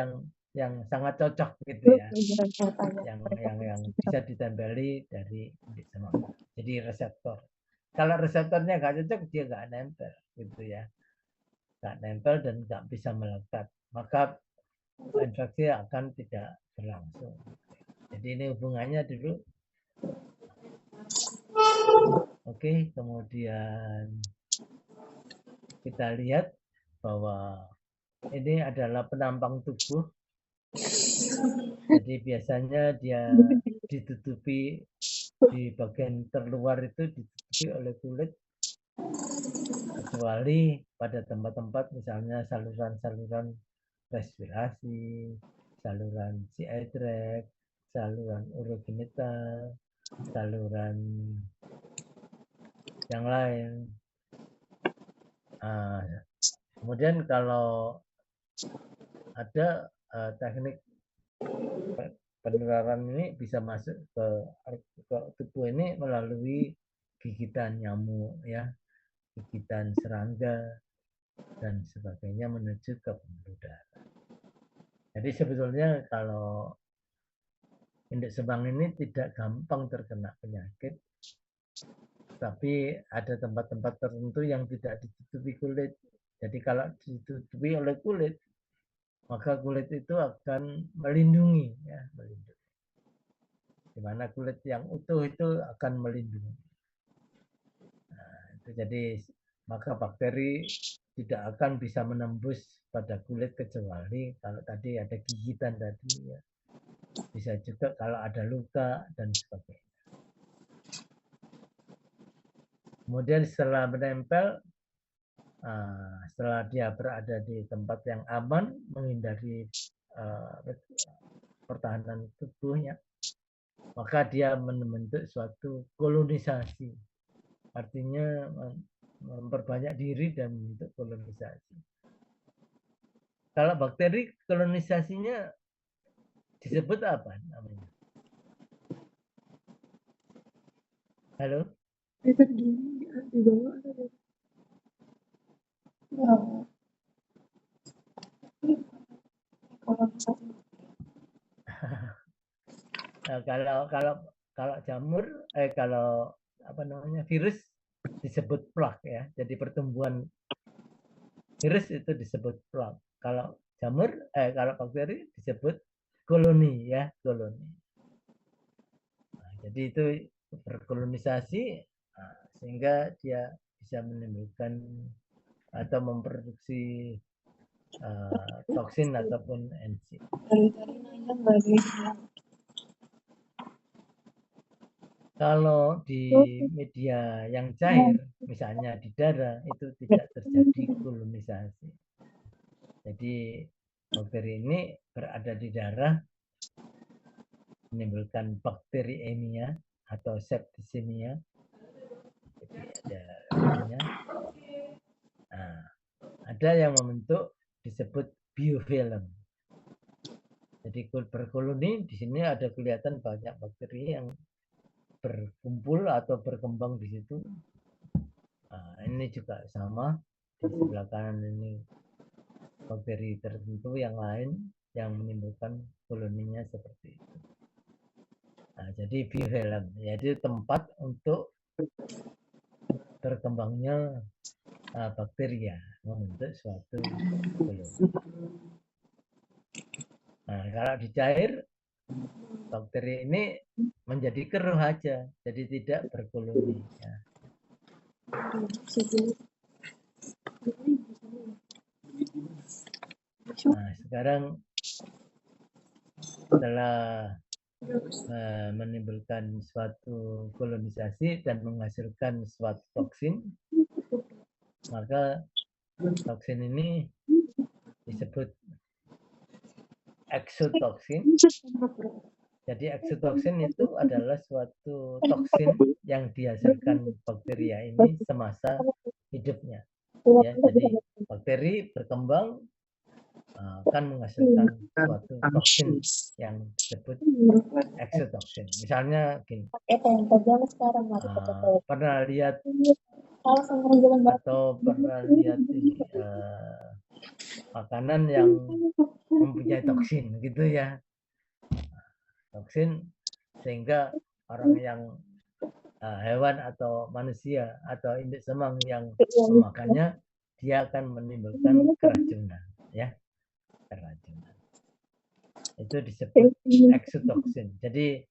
yang sangat cocok gitu ya, yang bisa ditempeli dari indeks semang. Jadi reseptor. Kalau reseptornya nggak cocok dia nggak nempel gitu ya, nggak nempel dan nggak bisa melekat, maka infeksi akan tidak berlangsung. Jadi ini hubungannya dulu. Oke, kemudian kita lihat bahwa ini adalah penampang tubuh. Jadi biasanya dia ditutupi di bagian terluar itu ditutupi oleh kulit, kecuali pada tempat-tempat misalnya saluran-saluran respirasi, saluran GI tract, saluran urogenital, saluran yang lain. Kemudian kalau ada teknik penularan ini bisa masuk ke tubuh ini melalui gigitan nyamuk ya, gigitan serangga dan sebagainya menuju ke pembuluh darah. Jadi sebetulnya kalau indeks semang ini tidak gampang terkena penyakit, tapi ada tempat-tempat tertentu yang tidak ditutupi kulit. Jadi kalau ditutupi oleh kulit, maka kulit itu akan melindungi, ya, melindungi. Di mana kulit yang utuh itu akan melindungi. Nah, itu jadi maka bakteri tidak akan bisa menembus pada kulit kecuali kalau tadi ada gigitan tadi, ya. Bisa juga kalau ada luka dan sebagainya. Kemudian setelah menempel, setelah dia berada di tempat yang aman, menghindari pertahanan tubuhnya, maka dia membentuk suatu kolonisasi. Artinya memperbanyak diri dan membentuk kolonisasi. Kalau bakteri kolonisasinya disebut apa namanya? Halo? Gini di bawah ada. Kalau jamur, kalau apa namanya virus disebut plak ya. Jadi pertumbuhan virus itu disebut plak. Kalau jamur, kalau bakteri disebut koloni ya, koloni. Nah, jadi itu berkolonisasi sehingga dia bisa menimbulkan atau memproduksi toksin ataupun enzim. Kalau di media yang cair, misalnya di darah, itu tidak terjadi kolonisasi. Jadi bakteri ini berada di darah, menimbulkan bakteriemia atau septicemia. Jadi ada yang membentuk disebut biofilm. Jadi berkoloni di sini ada kelihatan banyak bakteri yang berkumpul atau berkembang di situ. Nah, ini juga sama di sebelah kanan ini bakteri tertentu yang lain yang menimbulkan koloninya seperti itu. Nah, jadi biofilm yaitu tempat untuk berkembangnya bakteri ya membentuk suatu koloni. Nah, kalau di cair bakteri ini menjadi keruh aja, jadi tidak berkoloni. Ya. Nah, sekarang setelah menimbulkan suatu kolonisasi dan menghasilkan suatu toksin, maka toksin ini disebut exotoksin. Jadi exotoksin itu adalah suatu toksin yang dihasilkan bakteria ini semasa hidupnya. Ya, jadi bakteri berkembang akan menghasilkan suatu toksin yang disebut exotoksin. Misalnya gini, pernah lihat atau pernah lihat ini, makanan yang mempunyai toksin gitu ya, toksin sehingga orang yang hewan atau manusia atau induk semang yang memakannya dia akan menimbulkan keracunan, ya, keracunan. Itu disebut exotoksin. Jadi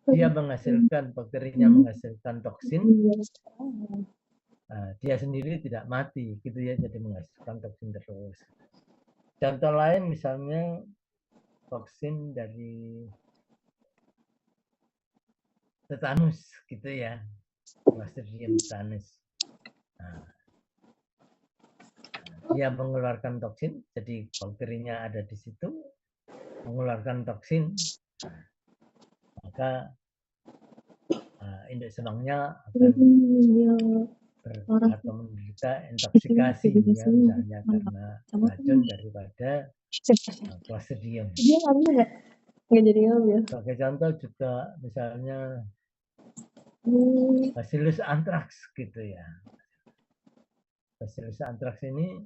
dia menghasilkan, bakterinya menghasilkan toksin, dia sendiri tidak mati gitu ya, jadi menghasilkan toksin terus. Contoh lain misalnya toksin dari tetanus gitu ya, Clostridium tetanus. Dia mengeluarkan toksin, jadi bakterinya ada di situ, mengeluarkan toksin, maka induk semangnya akan atau menderita intoksikasi ya, misalnya karena racun daripada Clostridium. Sebagai contoh juga misalnya Bacillus anthrax gitu ya. Bacillus anthrax ini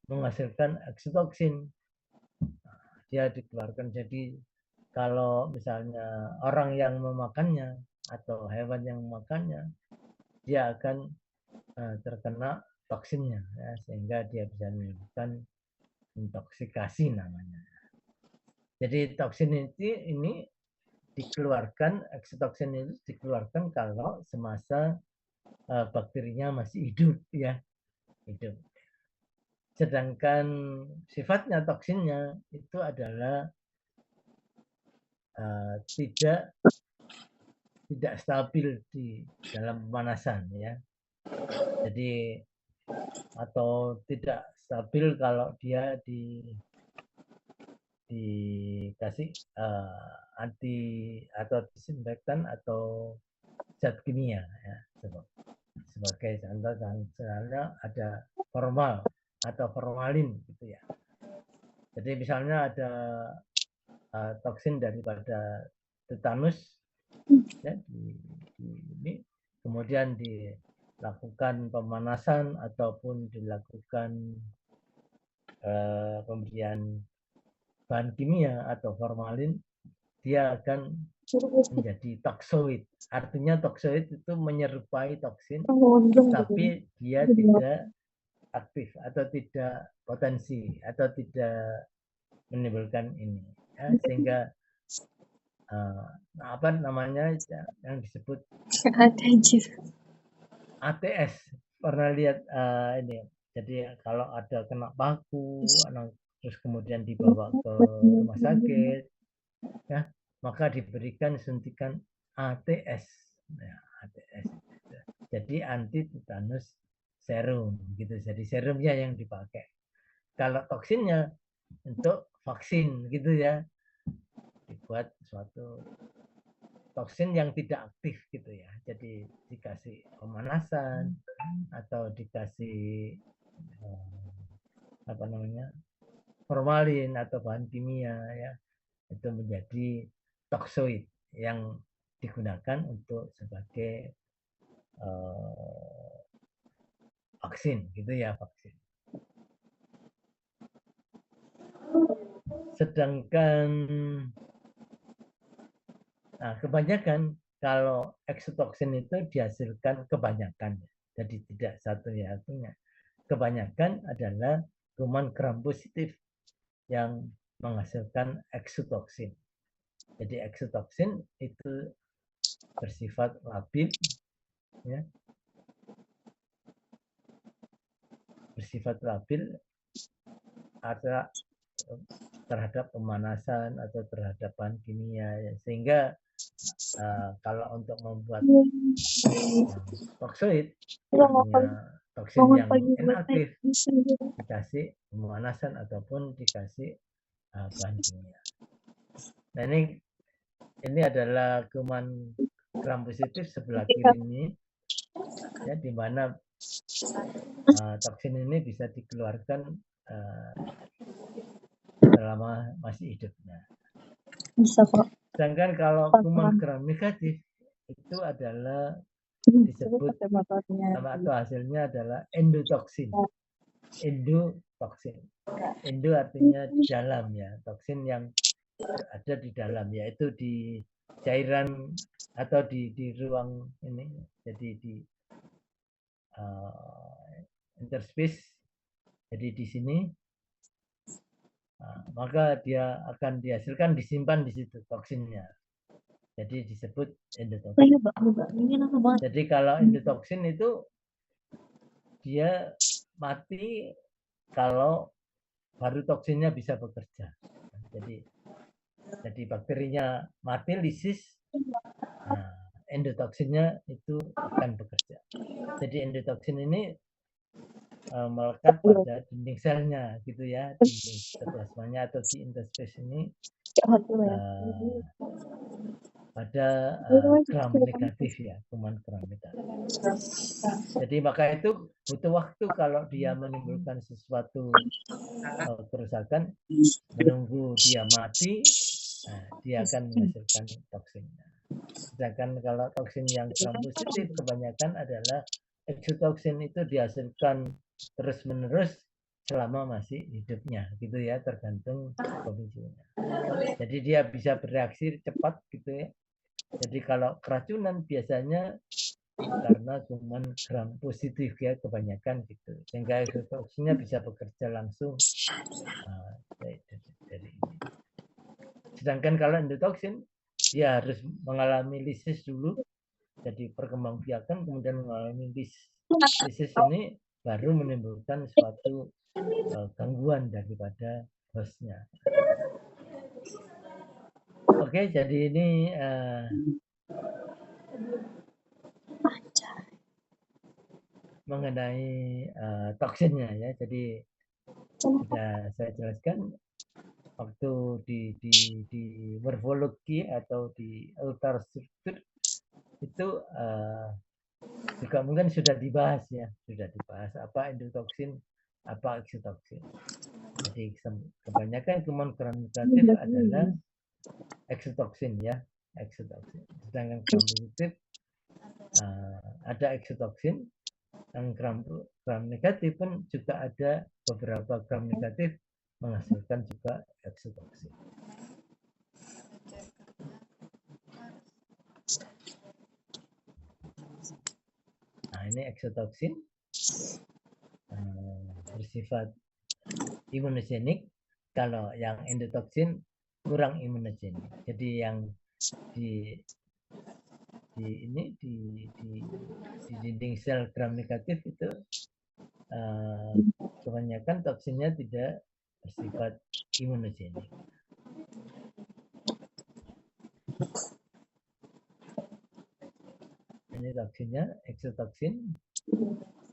menghasilkan exotoksin. Dia dikeluarkan, jadi kalau misalnya orang yang memakannya atau hewan yang memakannya, dia akan terkena toksinnya ya, sehingga dia bisa menimbulkan intoksikasi namanya. Jadi toksin ini dikeluarkan, exotoksin itu dikeluarkan kalau semasa bakterinya masih hidup ya, hidup. Sedangkan sifatnya toksinnya itu adalah tidak stabil di dalam pemanasan ya. Jadi atau tidak stabil kalau dia dikasih anti atau disinfektan atau zat kimia ya. Sebagai contoh, misalnya ada formal atau formalin gitu ya. Jadi misalnya ada toksin daripada tetanus ya, ini kemudian dilakukan pemanasan ataupun dilakukan pemberian bahan kimia atau formalin, dia akan menjadi toksoid. Artinya toksoid itu menyerupai toksin, tapi dia tidak aktif atau tidak potensi atau tidak menimbulkan ini ya, sehingga apa namanya yang disebut ATS. Pernah lihat ini, jadi kalau ada kena paku terus kemudian dibawa ke rumah sakit ya, maka diberikan suntikan ATS ya, ATS. Jadi anti tetanus serum gitu. Jadi serumnya yang dipakai. Kalau toksinnya untuk vaksin gitu ya, dibuat suatu toksin yang tidak aktif gitu ya. Jadi dikasih pemanasan atau dikasih apa namanya, formalin atau bahan kimia ya, itu menjadi toksoid yang digunakan untuk sebagai vaksin gitu ya, vaksin. Sedangkan kebanyakan kalau exotoksin itu dihasilkan kebanyakan, jadi tidak satu-satunya. Kebanyakan adalah kuman gram positif yang menghasilkan exotoksin. Jadi exotoksin itu bersifat labil, ya, bersifat labil atau terhadap pemanasan atau terhadap bahan kimia, ya. Sehingga kalau untuk membuat toksoid, toksin Bangun yang pagi buat naik inaktif bis aja. dikasih pemanasan ataupun dikasih bahan kimia. Nah ini adalah kuman gram positif sebelah kiri ini, ya, di mana toksin ini bisa dikeluarkan selama masih hidup. Nah, Bisa kok. sedangkan kalau kuman gram negatif itu adalah disebut Pakai motornya. nama atau hasilnya adalah endotoksin. Endotoksin. Endo artinya di dalam, ya, toksin yang ada di dalam, yaitu di cairan atau di ruang ini, jadi di interspace, jadi di sini, maka dia akan dihasilkan, disimpan di situ toksinnya, jadi disebut endotoksin. Ini lama banget. Jadi kalau endotoksin itu dia mati kalau baru toksinnya bisa bekerja. Jadi bakterinya mati, lisis, endotoksinnya itu akan bekerja. Jadi endotoksin ini melekat pada dinding selnya, gitu ya, dinding sitoplasmanya atau di interspace ini pada gram negatif, ya, kuman gram negatif. Jadi maka itu butuh waktu kalau dia menimbulkan sesuatu kerusakan, menunggu dia mati, dia akan menghasilkan toksinnya. Sedangkan kalau toksin yang gram positif kebanyakan adalah eksotoksin, itu dihasilkan terus-menerus selama masih hidupnya, gitu ya, tergantung kondisinya. Jadi dia bisa bereaksi cepat, gitu ya. Jadi kalau keracunan biasanya karena kuman gram positif, ya, kebanyakan gitu, sehingga eksotoksinnya bisa bekerja langsung dari ini. Sedangkan kalau endotoksin dia harus mengalami lisis dulu, jadi perkembangbiakan, kemudian mengalami lisis ini baru menimbulkan suatu gangguan daripada hostnya. Oke, jadi ini mengenai toksinnya, ya. Jadi sudah saya jelaskan waktu di morfologi atau di ultrastruktur itu juga mungkin sudah dibahas, ya, sudah dibahas apa endotoksin, apa eksotoksin. Jadi kebanyakan kuman gram negatif adalah eksotoksin, ya, eksotoksin. Sedangkan gram positif ada eksotoksin, dan gram negatif pun juga ada beberapa gram negatif menghasilkan juga eksotoksin. Nah, ini eksotoksin bersifat imunogenik, kalau yang endotoksin kurang imunogenik. Jadi yang di dinding sel gram negatif itu kebanyakan toksinnya tidak bersifat imunogenik. Ini toksinnya, eksotoksin.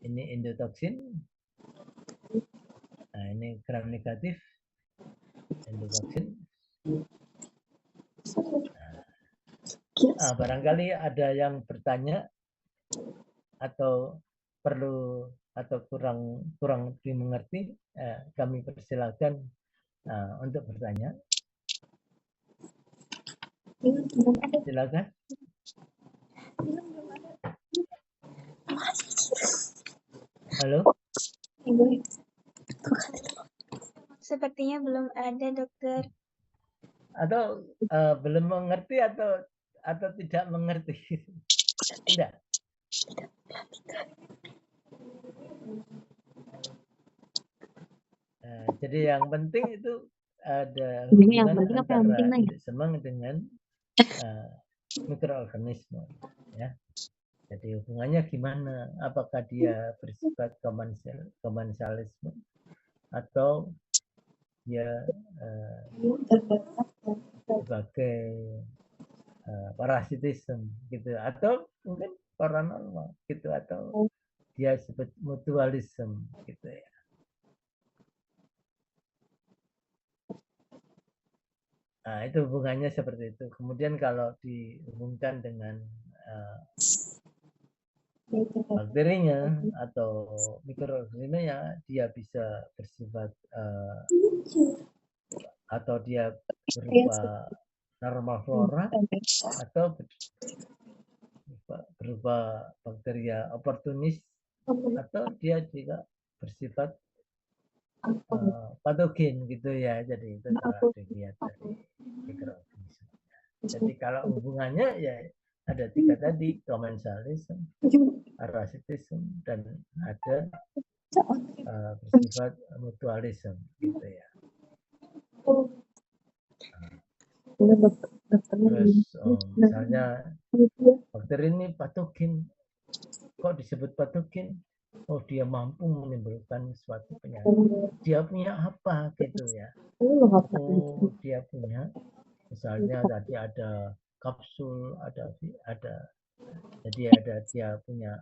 Ini endotoksin. Nah, ini gram negatif, endotoksin. Barangkali ada yang bertanya atau perlu atau kurang dimengerti, kami persilakan untuk bertanya. Silakan. Halo. Sepertinya belum ada, dokter. Atau belum mengerti atau tidak mengerti? Tidak. Jadi yang penting itu ada hubungan antara induk semang dengan mikroorganisme, ya. Jadi hubungannya gimana? Apakah dia bersifat komensalisme atau dia sebagai parasitisme, gitu, atau mungkin paranormal, gitu, atau dia sebut mutualisme gitu ya. Nah, itu hubungannya seperti itu. Kemudian kalau dihubungkan dengan bakterinya atau mikroorganismenya, dia bisa bersifat atau dia berupa normal flora atau berupa bakteria oportunis atau dia juga bersifat patogen gitu ya. Jadi itu kalau dilihat dari mikroorganisme. Jadi kalau hubungannya ya ada 3 tadi, komensalisme, parasitisme, dan ada bersifat mutualisme gitu ya. Terus misalnya bakteri ini patogen. Kok disebut patogen? Oh, dia mampu menimbulkan suatu penyakit. Dia punya apa gitu ya? Oh, dia punya misalnya tadi ada kapsul, ada jadi dia punya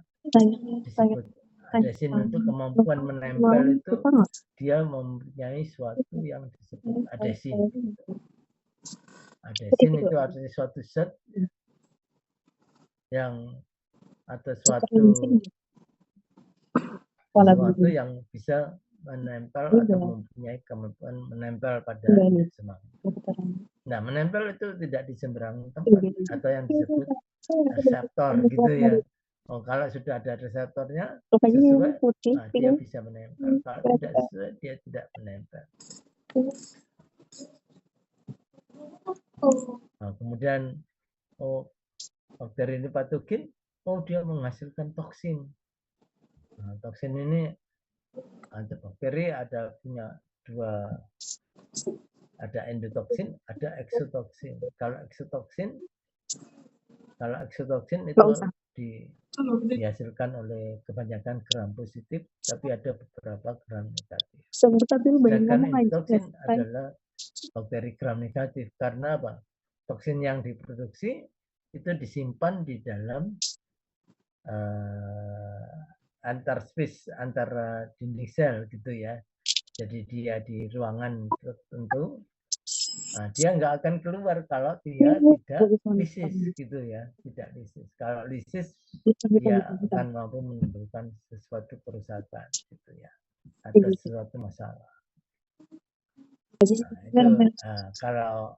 disebut adesin untuk kemampuan menempel itu, dia mempunyai suatu yang disebut adesin. Adesin itu artinya suatu zat yang atau suatu yang bisa menempel atau mempunyai kemampuan menempel pada semang. Nah, menempel itu tidak di sembarang tempat atau yang disebut reseptor gitu ya. Oh, kalau sudah ada reseptornya sesuai, nah, dia bisa menempel. Kalau tidak sesuai, dia tidak menempel. Nah, kemudian bakteri ini patogen, dia menghasilkan toksin. Nah, toksin ini untuk bakteri punya dua, ada endotoksin, ada eksotoksin. Kalau eksotoksin itu dihasilkan oleh kebanyakan gram positif, tapi ada beberapa gram negatif. Sedangkan endotoksin adalah bakteri gram negatif. Karena apa? Toksin yang diproduksi itu disimpan di dalam antar space antara dinding sel gitu ya. Jadi dia di ruangan tertentu, nah, dia nggak akan keluar kalau dia tidak lisis gitu ya, tidak lisis. Kalau lisis dia akan mampu menimbulkan sesuatu kerusakan gitu ya, atau sesuatu masalah. Nah, itu kalau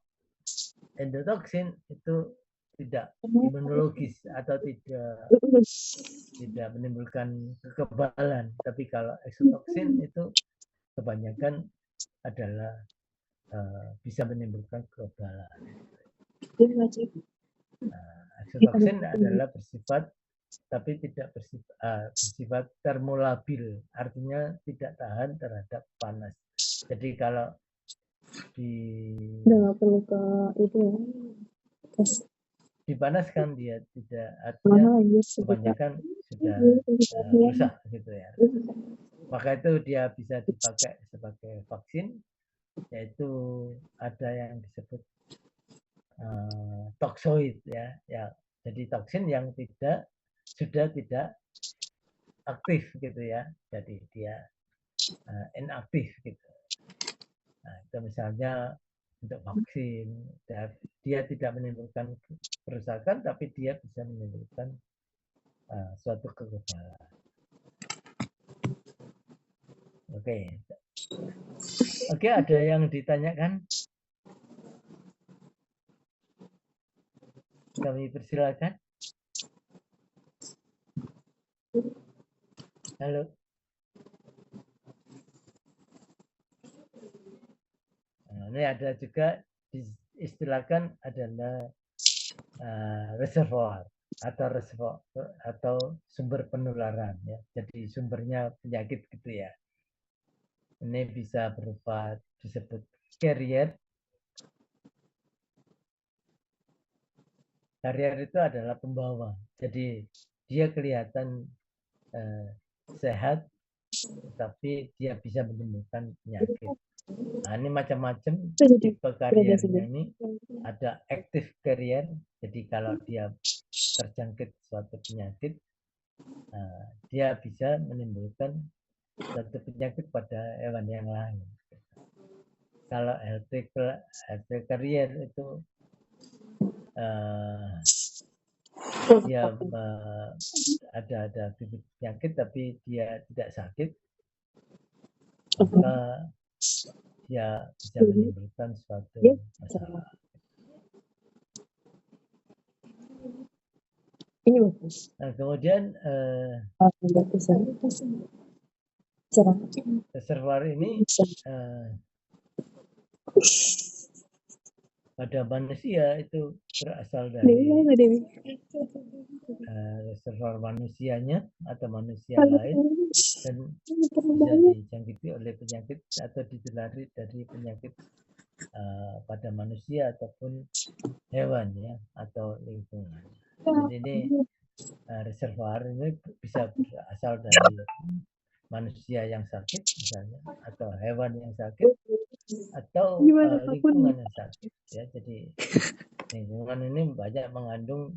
endotoksin itu tidak imunologis atau tidak menimbulkan kekebalan, tapi kalau eksotoksin itu kebanyakan adalah bisa menimbulkan kekebalan. Eksotoksin adalah bersifat tapi tidak bersifat termolabil, artinya tidak tahan terhadap panas. Jadi kalau dipanaskan dia tidak, artinya kebanyakan sudah rusak gitu ya. Maka itu dia bisa dipakai sebagai vaksin, yaitu ada yang disebut toksoid ya. Jadi toksin yang sudah tidak aktif gitu ya. Jadi dia inaktif gitu. Nah, itu misalnya untuk vaksin, dia tidak menimbulkan kerusakan, tapi dia bisa menimbulkan suatu kekebalan. Oke, ada yang ditanyakan? Kami persilakan. Halo. Nah, ini ada juga diistilahkan adalah reservoir atau sumber penularan ya. Jadi sumbernya penyakit gitu ya. Ini bisa berupa disebut carrier. Carrier itu adalah pembawa. Jadi dia kelihatan sehat, tapi dia bisa menimbulkan penyakit. Nah, ini macam-macam tipe carriernya ini. Ada active carrier, jadi kalau dia terjangkit suatu penyakit, dia bisa menimbulkan suatu penyakit pada hewan yang lain. Kalau healthy carrier itu dia ada bibit penyakit tapi dia tidak sakit, maka dia bisa menimbulkan suatu masalah. Ini bagus. Nah, kemudian reservoir ini pada manusia itu berasal dari reservoir manusianya atau manusia lain dan bisa dijangkiti oleh penyakit atau ditulari dari penyakit pada manusia ataupun hewan ya atau lingkungan. Jadi ini reservoir ini bisa berasal dari manusia yang sakit misalnya atau hewan yang sakit atau lingkungan yang sakit ya. Jadi lingkungan ini banyak mengandung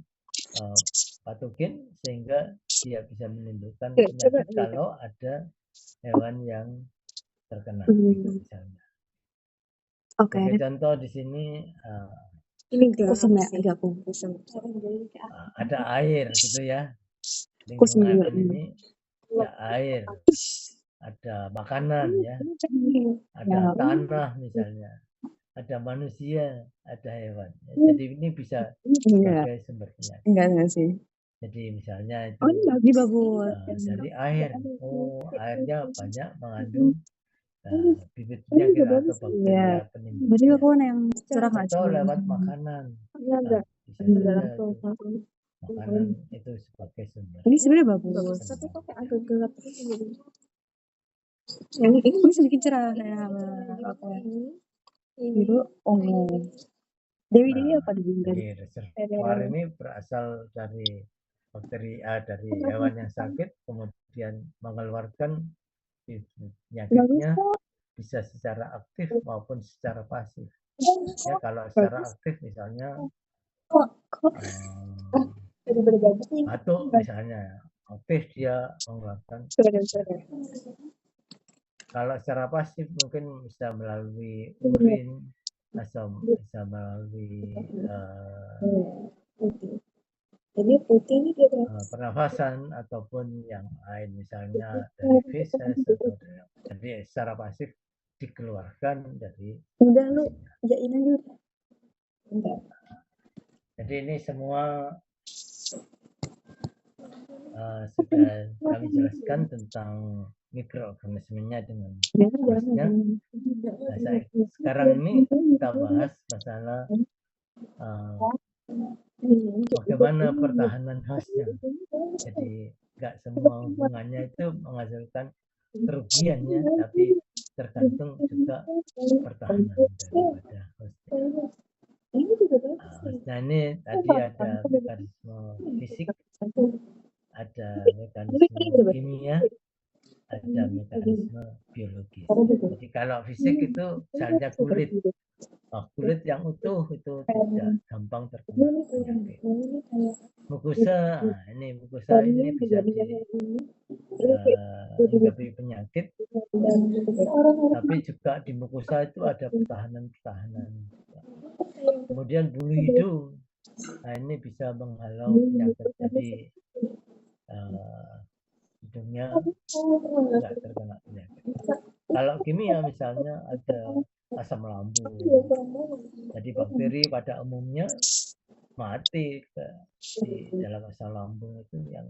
patogen sehingga dia bisa menimbulkan penyakit kalau ada hewan yang terkena misalnya. Sebagai contoh di sini Kusum ya, agak kusum. ada air gitu ya. Lingkungan ini ada air, ada makanan ya, ada tanah misalnya, ada manusia, ada hewan. Jadi ini bisa sebagai sumber penyakit. Enggak sih. Jadi misalnya itu Bagus. dari air, airnya banyak mengandung bibit penyakit atau bakteri penimbul. yang curang Atau lewat makanan. Bisa saja itu makanan itu sebagai sumber. Ini sebenarnya bagus. Tapi kok kayak agak gelap gitu. Ini bisa bikin cerah ya. Biru ungu. Dewi apa Jadi reservoir ini berasal dari bakteri dari hewan yang sakit kemudian mengeluarkan penyakitnya bisa secara aktif maupun secara pasif. Ya kalau secara aktif misalnya batuk misalnya aktif dia mengeluarkan. Kalau secara pasif mungkin bisa melalui urin atau bisa melalui pernafasan ataupun yang lain misalnya dari feses atau dari secara pasif dikeluarkan dari udah lu jain aja. Jadi ini semua sudah kami jelaskan tentang mikroorganismenya dengan jelasnya. Nah, sekarang ini kita bahas masalah bagaimana pertahanan hostnya. Jadi nggak semua hubungannya itu menghasilkan kerugiannya, tapi tergantung juga pertahanan daripada hostnya. Nah ini tadi ada mekanisme fisik, ada mekanisme kimia, ada mekanisme biologis. Jadi kalau fisik itu misalnya kulit, kulit yang utuh itu tidak gampang terkena penyakit. Mukosa, mukosa ini bisa dihinggapi penyakit, tapi juga di mukosa itu ada pertahanan. Kemudian bulu hidung, ini bisa menghalau penyakit. Jadi hidungnya tidak terkena penyakit. Kalau kimia misalnya ada asam lambung. Jadi bakteri pada umumnya mati di dalam asam lambung itu yang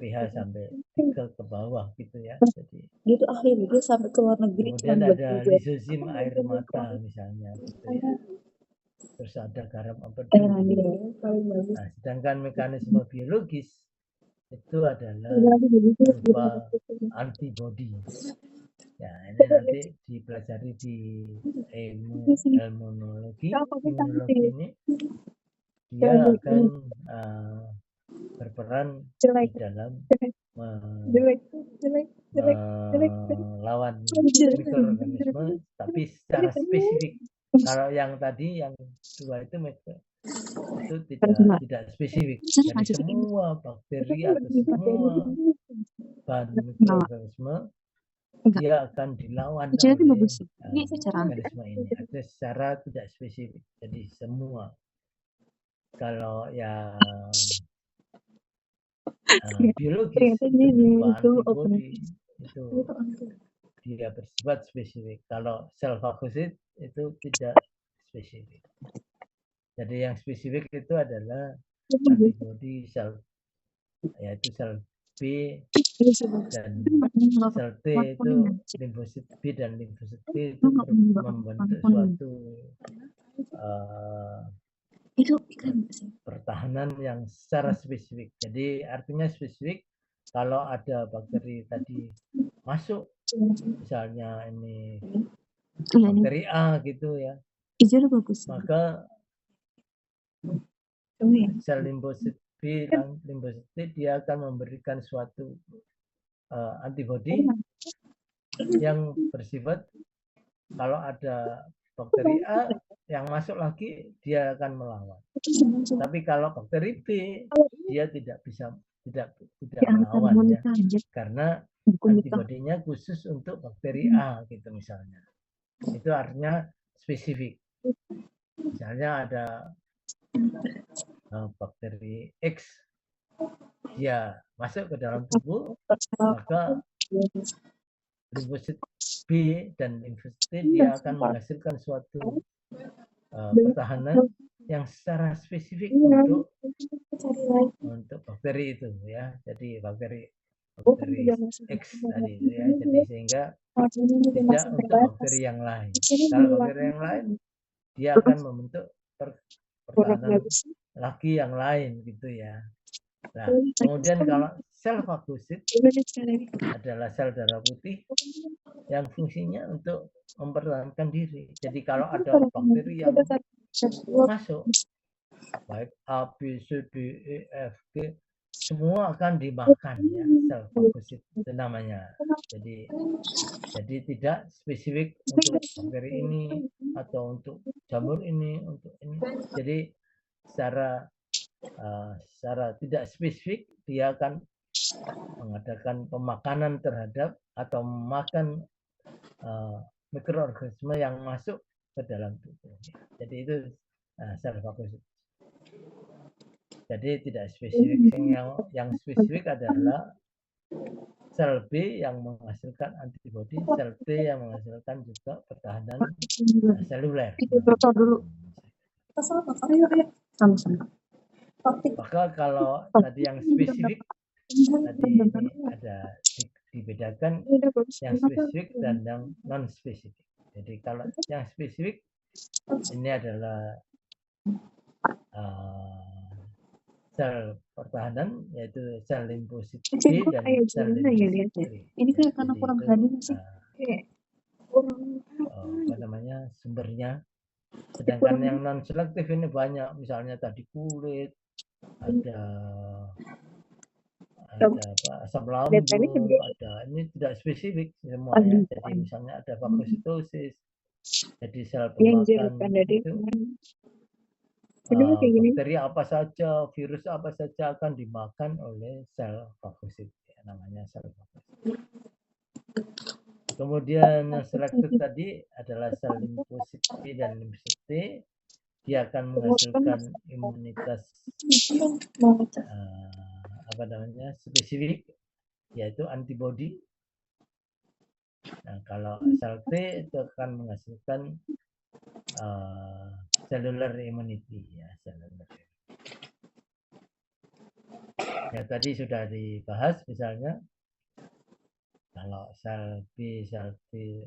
pH sampai 3 ke bawah gitu ya. Jadi Dia tuh ahli dia sampai ke luar negeri. Kemudian ada lisosim air mata misalnya gitu ya. Terus ada garam empedu. Nah, sedangkan mekanisme biologis itu adalah berupa antibodi. Ya, ini nanti dipelajari di imunologi ini. Dia akan berperan di dalam melawan mikroorganisme, tapi secara spesifik. Kalau yang tadi yang dua itu itu Enggak. tidak spesifik. Saya Jadi masukin. semua bakteri atau semua bahan Enggak. mikroorganisme Enggak. dia akan dilawan Kecilnya itu oleh bagus. Ini secara organisme ini. Artinya secara tidak spesifik. Jadi semua kalau yang biologis ternyata itu dia berupa itu open. antibody itu dia bersifat spesifik. Kalau sel fagosit itu tidak spesifik. Jadi yang spesifik itu adalah antibody sel, yaitu sel B dan sel T itu limfosit B dan limfosit T itu membentuk suatu Itu iklan sih. pertahanan yang secara spesifik. Jadi artinya spesifik kalau ada bakteri tadi masuk, misalnya ini Iya nih. bakteri A gitu ya, Hijau bagus. maka Ya. sel limfosit B dan limfosit T dia akan memberikan suatu antibody yang bersifat kalau ada bakteri A yang masuk lagi dia akan melawan. Tapi kalau bakteri B dia tidak bisa tidak melawan ya, karena antibodinya khusus untuk bakteri A gitu misalnya. Itu artinya spesifik. Misalnya ada bakteri X dia masuk ke dalam tubuh, maka limfosit B dan limfosit T dia akan menghasilkan suatu pertahanan yang secara spesifik untuk bakteri itu ya. Jadi bakteri X tadi itu ya. Jadi sehingga tidak untuk bakteri yang lain. Kalau bakteri yang lain dia akan membentuk pertahanan lagi yang lain gitu ya. Nah, kemudian kalau sel fagosit adalah sel darah putih yang fungsinya untuk mempertahankan diri. Jadi kalau ada bakteri yang masuk, baik A, B, C, D, E, F, G, semua akan dimakan ya, sel fagosit itu namanya. Jadi tidak spesifik untuk bakteri ini atau untuk jamur ini, untuk ini. Jadi secara tidak spesifik dia akan mengadakan pemakanan terhadap atau memakan mikroorganisme yang masuk ke dalam tubuh. Jadi itu sel fagosit. Jadi tidak spesifik. Yang spesifik adalah sel B yang menghasilkan antibodi, sel T yang menghasilkan juga pertahanan seluler. Maka kalau tadi yang spesifik, tadi ini ada dibedakan yang spesifik dan yang non spesifik. Jadi kalau yang spesifik ini adalah sel pertahanan, yaitu sel limfosit B dan sel limfosit T. Ini kayak karena kurang hadir sih. Apa namanya sumbernya. Sedangkan yang non selektif ini banyak, misalnya tadi kulit, ada asam lambung, ada ini tidak spesifik semuanya. Jadi misalnya ada fagositosis, jadi sel pemakan itu bakteri apa saja, virus apa saja akan dimakan oleh sel fagosit, ya, namanya sel fagosit. Kemudian yang selektif tadi adalah sel limfosit B dan limfosit T. Dia akan menghasilkan imunitas spesifik, yaitu antibodi. Nah, kalau sel T itu akan menghasilkan cellular immunity ya, cellular. Ya tadi sudah dibahas misalnya kalau sel B, sel T,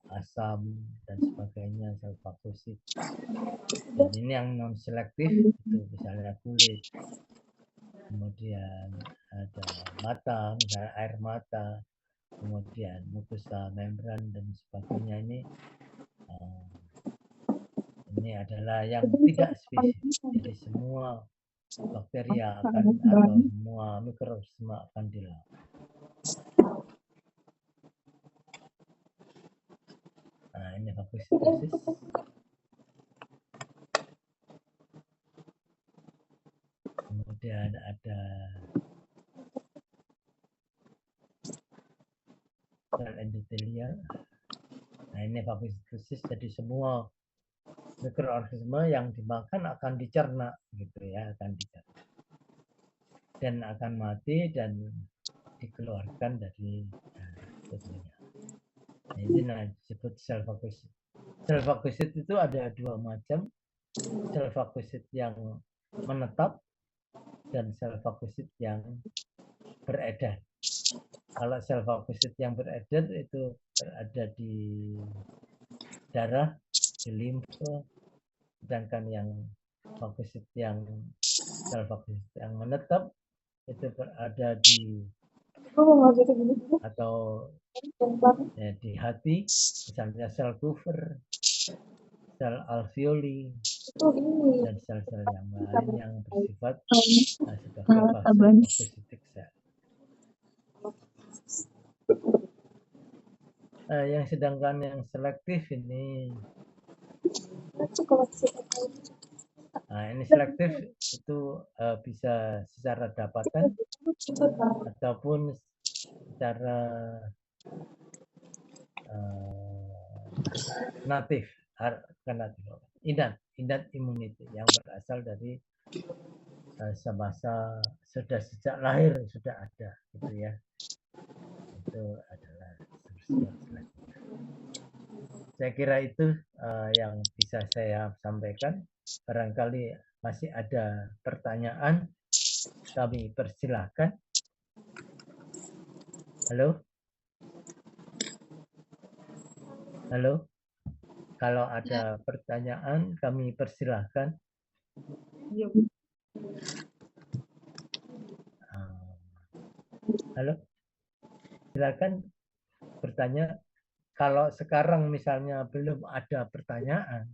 asam dan sebagainya, sel fagosit. Dan ini yang non selektif itu misalnya kulit, kemudian ada mata, misalnya air mata, kemudian mukosa, membran dan sebagainya. Ini adalah yang tidak spesifik. Jadi semua bakteri akan atau semua mikroorganisme akan dilawan. Nah, ini fagositosis. kemudian ada sel endotelial. Nah, ini fagositosis, jadi semua mikroorganisme yang dimakan akan dicerna gitu ya, akan dicerna dan akan mati dan dikeluarkan dari tubuhnya. Nah, ini disebut sel fagosit. Sel fagosit itu ada dua macam, sel fagosit yang menetap dan sel fagosit yang beredar. Kalau sel fagosit yang beredar itu berada di darah, di limfe, sedangkan yang fagosit yang sel fagosit yang menetap itu berada di atau ya, di hati, misalnya sel Kupffer, sel alveoli, dan sel-sel yang lain yang bersifat sebagai fagositik sel. Yang sedangkan yang selektif ini, ini selektif itu bisa secara dapatan ataupun secara natif, innate immunity yang berasal dari semasa sejak lahir sudah ada, gitu ya. Itu adalah bersifat selektif. Saya kira itu yang bisa saya sampaikan. Barangkali masih ada pertanyaan, kami persilahkan. Halo? Halo? Kalau ada pertanyaan, kami persilahkan. Halo? Silakan bertanya. Kalau sekarang misalnya belum ada pertanyaan,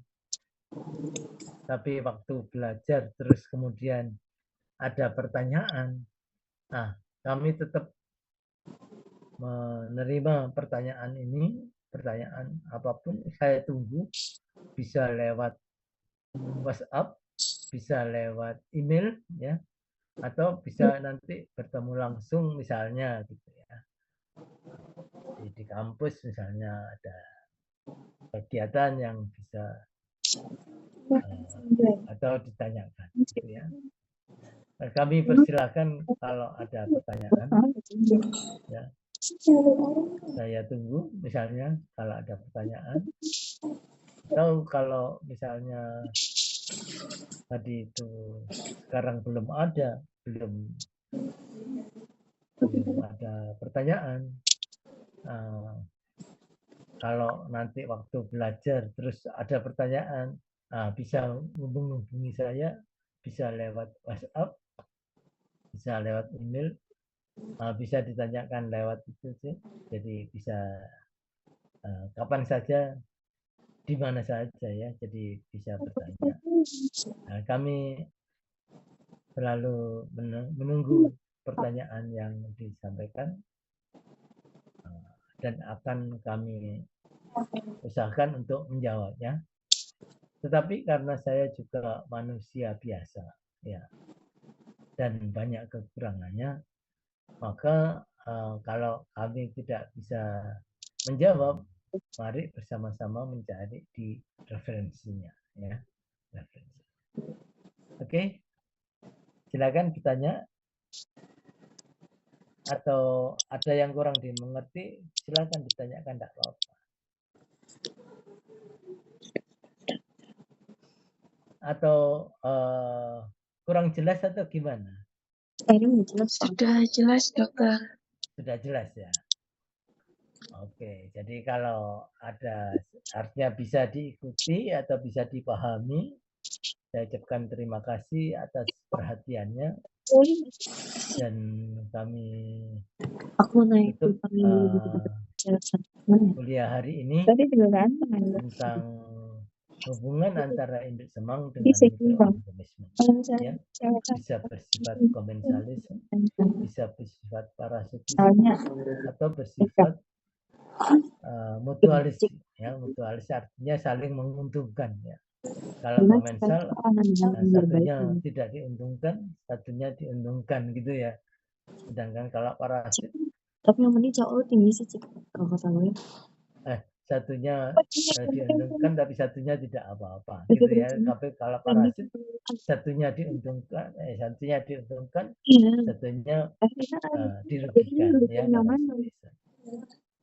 tapi waktu belajar terus kemudian ada pertanyaan, nah kami tetap menerima pertanyaan ini, pertanyaan apapun saya tunggu, bisa lewat WhatsApp, bisa lewat email, ya, atau bisa nanti bertemu langsung misalnya gitu ya. Di kampus misalnya ada kegiatan yang bisa atau ditanyakan gitu ya. Nah, kami persilahkan kalau ada pertanyaan ya. Saya tunggu misalnya kalau ada pertanyaan. Atau kalau misalnya tadi itu sekarang belum ada pertanyaan. Kalau nanti waktu belajar terus ada pertanyaan, bisa menghubungi saya, bisa lewat WhatsApp, bisa lewat email, bisa ditanyakan lewat itu sih. Jadi bisa kapan saja, di mana saja ya. Jadi bisa bertanya. Nah, kami selalu menunggu pertanyaan yang disampaikan dan akan kami usahakan untuk menjawabnya. Tetapi karena saya juga manusia biasa, ya, dan banyak kekurangannya, maka kalau kami tidak bisa menjawab, mari bersama-sama mencari di referensinya, ya, referensi. Oke, silakan bertanya. Atau ada yang kurang dimengerti, silakan ditanyakan, tidak apa-apa. Atau kurang jelas atau gimana? Sudah jelas, dokter. Sudah jelas ya. Oke, jadi kalau ada artinya bisa diikuti atau bisa dipahami, saya ucapkan terima kasih atas perhatiannya dan kami tutup kuliah hari ini tentang hubungan antara induk semang dengan mikroorganisme. Ya, bisa bersifat komensalis, bisa bersifat parasitis, atau bersifat mutualis. Ya, mutualis artinya saling menguntungkan. Ya. Kalau Dengan komensal orang yang satunya berbaik. tidak diuntungkan, satunya diuntungkan gitu ya. Sedangkan kalau parasit Tapi yang penting cowok lu tinggi sih, Cik. Kalau kata gue. satunya diuntungkan tapi satunya tidak apa-apa Oke, gitu ya. terus. Tapi kalau parasit satunya diuntungkan, Iya. satunya Kita dirugikan ya. yang mana?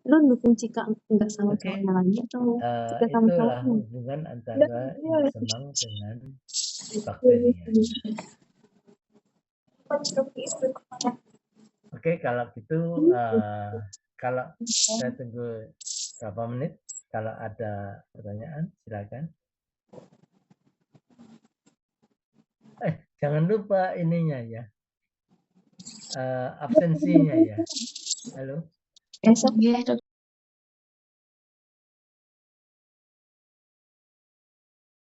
Lu dukung Cika enggak sama Oke. cowoknya lagi atau Cika sama Itulah cowoknya? hubungan antara induk semang dengan bakterinya. Oke, kalau gitu kalau saya tunggu berapa menit. Kalau ada pertanyaan silakan. Jangan lupa ininya ya. Absensinya ya. Halo. Esok ya,